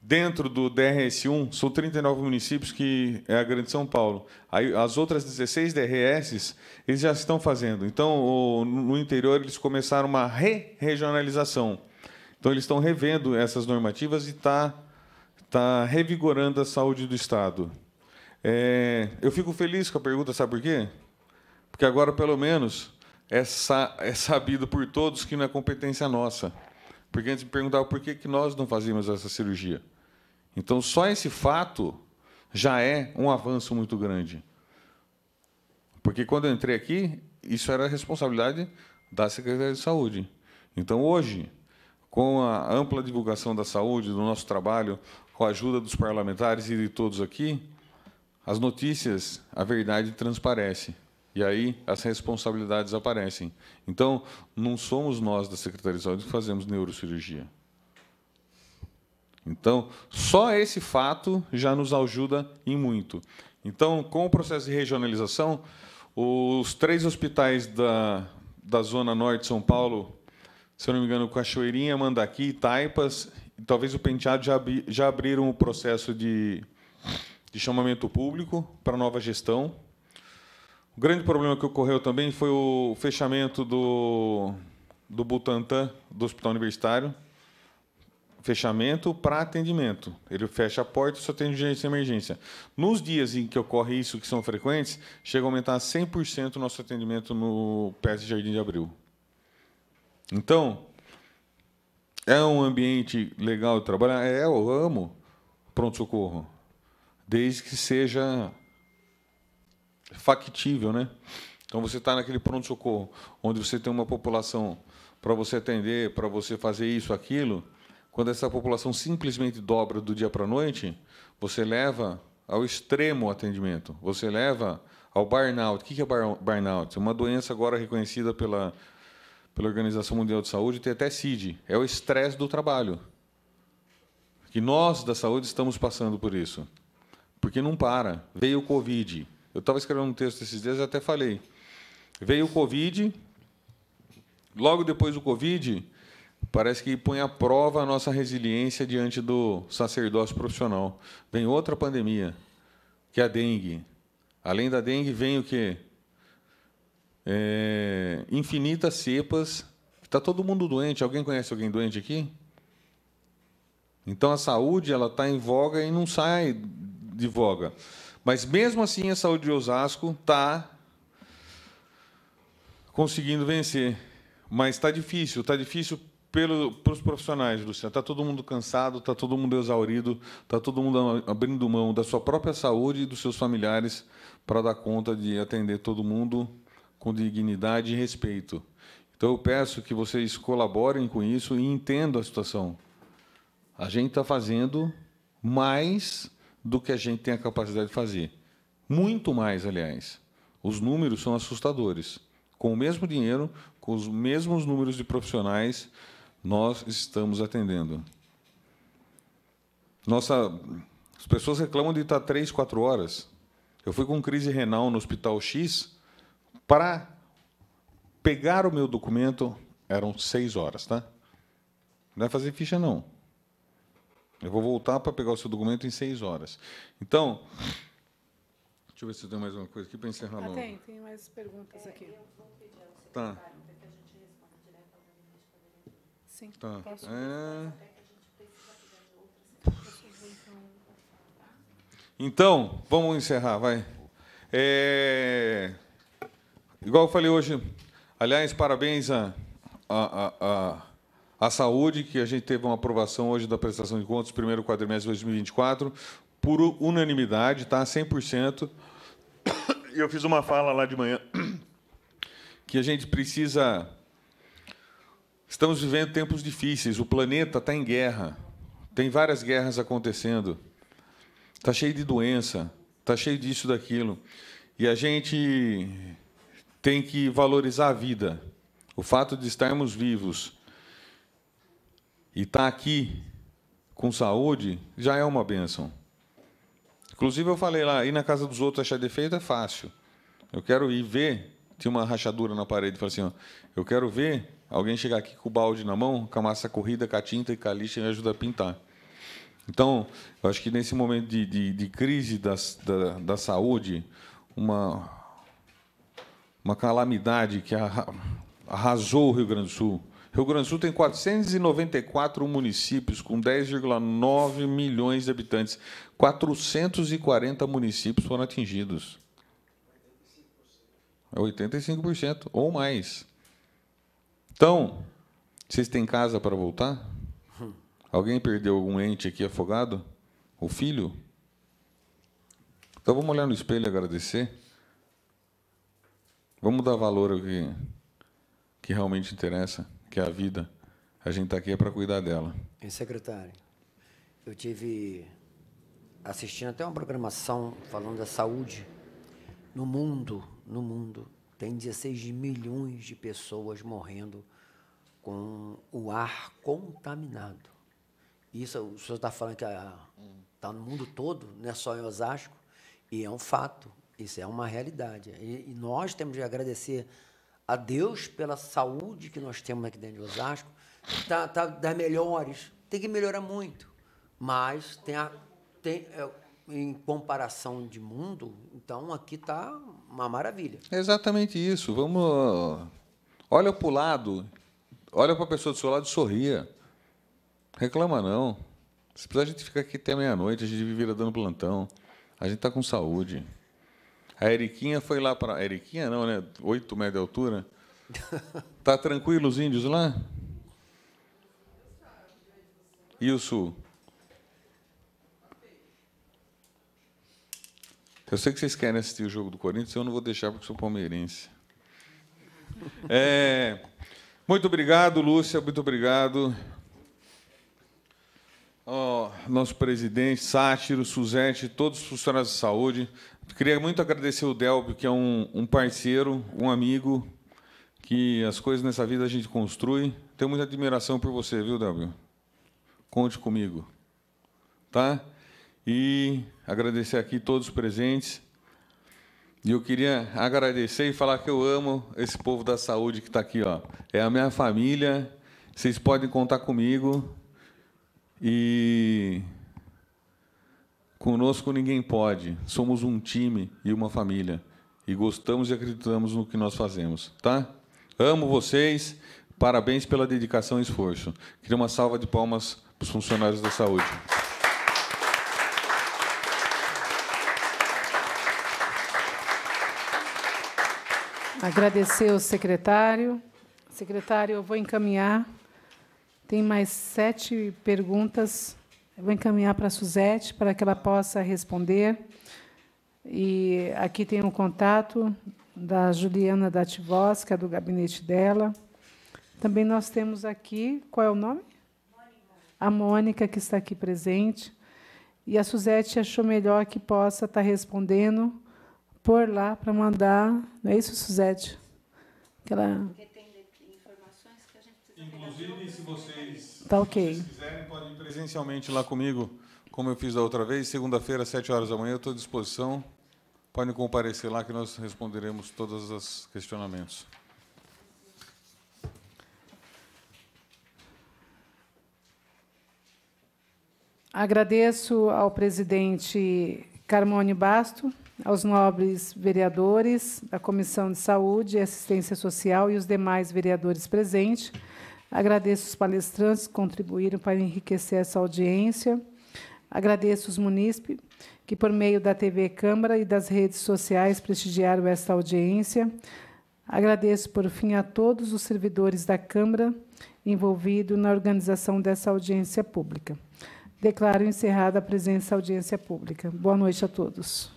Dentro do DRS-1, são 39 municípios, que é a Grande São Paulo. Aí, as outras 16 DRS, eles já estão fazendo. Então, no interior, eles começaram uma regionalização. Então, eles estão revendo essas normativas e está está revigorando a saúde do Estado. Eu fico feliz com a pergunta, sabe por quê? Porque agora, pelo menos, é sabido por todos que não é competência nossa. Porque antes me perguntava por que nós não fazíamos essa cirurgia. Então, só esse fato já é um avanço muito grande. Porque, quando eu entrei aqui, isso era a responsabilidade da Secretaria de Saúde. Então, hoje, com a ampla divulgação da saúde, do nosso trabalho, com a ajuda dos parlamentares e de todos aqui, as notícias, a verdade transparece. E aí as responsabilidades aparecem. Então, não somos nós da Secretaria de Saúde que fazemos neurocirurgia. Então, só esse fato já nos ajuda em muito. Então, com o processo de regionalização, os 3 hospitais da Zona Norte de São Paulo, se eu não me engano, Cachoeirinha, Mandaqui, Taipas, e talvez o Penteado, já abriram o processo de chamamento público para nova gestão. O grande problema que ocorreu também foi o fechamento do Butantan, do Hospital Universitário. Fechamento para atendimento. Ele fecha a porta e só tem urgência e emergência. Nos dias em que ocorre isso, que são frequentes, chega a aumentar 100% o nosso atendimento no PS Jardim de Abril. Então, é um ambiente legal de trabalhar? Eu amo pronto-socorro, desde que seja factível, né? Então, você está naquele pronto-socorro, onde você tem uma população para você atender, para você fazer isso, aquilo. Quando essa população simplesmente dobra do dia para a noite, você leva ao extremo o atendimento. Você leva ao burnout. O que é burnout? Uma doença agora reconhecida pela Organização Mundial de Saúde, tem até CID. É o estresse do trabalho. Que nós, da saúde, estamos passando por isso. Porque não para. Veio o Covid. Eu estava escrevendo um texto esses dias e até falei. Veio o Covid. Logo depois do Covid, parece que põe à prova a nossa resiliência diante do sacerdócio profissional. Vem outra pandemia, que é a dengue. Além da dengue, vem o quê? Infinitas cepas. Está todo mundo doente. Alguém conhece alguém doente aqui? Então, a saúde ela está em voga e não sai de voga. Mas, mesmo assim, a saúde de Osasco está conseguindo vencer. Mas está difícil para os profissionais, Luciana. Está todo mundo cansado, está todo mundo exaurido, está todo mundo abrindo mão da sua própria saúde e dos seus familiares para dar conta de atender todo mundo com dignidade e respeito. Então, eu peço que vocês colaborem com isso e entendam a situação. A gente está fazendo mais do que a gente tem a capacidade de fazer. Muito mais, aliás. Os números são assustadores. Com o mesmo dinheiro, com os mesmos números de profissionais, nós estamos atendendo. As pessoas reclamam de estar 3, 4 horas. Eu fui com crise renal no Hospital X, para pegar o meu documento, eram 6 horas. Tá? Não vai fazer ficha, não. Eu vou voltar para pegar o seu documento em 6 horas. Então, deixa eu ver se tem mais uma coisa aqui para encerrar logo. Tem mais perguntas aqui. Eu vou pedir ao secretário para que a gente responda direto ao gabinete. Sim, tá. posso Então, vamos encerrar, vai. Igual eu falei hoje, aliás, parabéns à saúde, que a gente teve uma aprovação hoje da prestação de contas, primeiro quadrimestre de 2024, por unanimidade, tá? 100%. E eu fiz uma fala lá de manhã que a gente precisa... Estamos vivendo tempos difíceis, o planeta está em guerra, tem várias guerras acontecendo, está cheio de doença, está cheio disso, daquilo, e a gente tem que valorizar a vida. O fato de estarmos vivos e estar aqui com saúde já é uma bênção. Inclusive, eu falei lá, ir na casa dos outros achar defeito é fácil. Eu quero ir ver, tinha uma rachadura na parede, falei assim, ó, eu quero ver alguém chegar aqui com o balde na mão, com a massa corrida, com a tinta e com a lixa e me ajudar a pintar. Então, eu acho que nesse momento de crise da saúde, uma calamidade que arrasou o Rio Grande do Sul, Rio Grande do Sul tem 494 municípios com 10,9 milhões de habitantes. 440 municípios foram atingidos. É 85% ou mais. Então, vocês têm casa para voltar? Alguém perdeu algum ente aqui afogado? O filho? Então, vamos olhar no espelho e agradecer. Vamos dar valor ao que realmente interessa, que é a vida. A gente está aqui para cuidar dela. Secretário, eu tive assistindo até uma programação falando da saúde. No mundo, tem 16 milhões de pessoas morrendo com o ar contaminado. Isso o senhor está falando que está no mundo todo, não é só em Osasco, e é um fato, isso é uma realidade. E nós temos de agradecer a Deus pela saúde que nós temos aqui dentro de Osasco. Tá das melhores, tem que melhorar muito, mas em comparação de mundo, então aqui está uma maravilha. É exatamente isso. Vamos, olha para o lado, olha para a pessoa do seu lado e sorria. Reclama não. Se precisar, a gente fica aqui até meia-noite, a gente vira dando plantão. A gente está com saúde. A Eriquinha foi lá para... Eriquinha não, né? 8 metros de altura. Tá tranquilo os índios lá? E o Sul? Eu sei que vocês querem assistir o jogo do Corinthians, eu não vou deixar porque sou palmeirense. Muito obrigado, Lúcia, muito obrigado. Nosso presidente, Sátiro, Suzete, todos os funcionários de saúde. Queria muito agradecer o Delbio, que é um parceiro, um amigo, que as coisas nessa vida a gente construi. Tenho muita admiração por você, viu, Delbio? Conte comigo. Tá? E agradecer aqui todos os presentes. E eu queria agradecer e falar que eu amo esse povo da saúde que está aqui. Ó. É a minha família, vocês podem contar comigo. E conosco ninguém pode. Somos um time e uma família. E gostamos e acreditamos no que nós fazemos. Tá? Amo vocês. Parabéns pela dedicação e esforço. Queria uma salva de palmas para os funcionários da saúde. Agradecer ao secretário. Secretário, eu vou encaminhar. Tem mais 7 perguntas. Eu vou encaminhar para a Suzete, para que ela possa responder. E aqui tem um contato da Juliana Dativós, que é do gabinete dela. Também nós temos aqui, qual é o nome? A Mônica, que está aqui presente. E a Suzete achou melhor que possa estar respondendo por lá para mandar. Não é isso, Suzete? Porque tem informações que a gente precisa. Inclusive, se vocês, tá ok. se vocês quiserem, podem ir presencialmente lá comigo, como eu fiz da outra vez. Segunda-feira, às 7 horas da manhã, eu estou à disposição. Podem comparecer lá que nós responderemos todos os questionamentos. Agradeço ao presidente Carmone Basto, aos nobres vereadores da Comissão de Saúde e Assistência Social e os demais vereadores presentes. Agradeço os palestrantes que contribuíram para enriquecer essa audiência. Agradeço os munícipes que, por meio da TV Câmara e das redes sociais, prestigiaram esta audiência. Agradeço, por fim, a todos os servidores da Câmara envolvidos na organização dessa audiência pública. Declaro encerrada a presença à audiência pública. Boa noite a todos.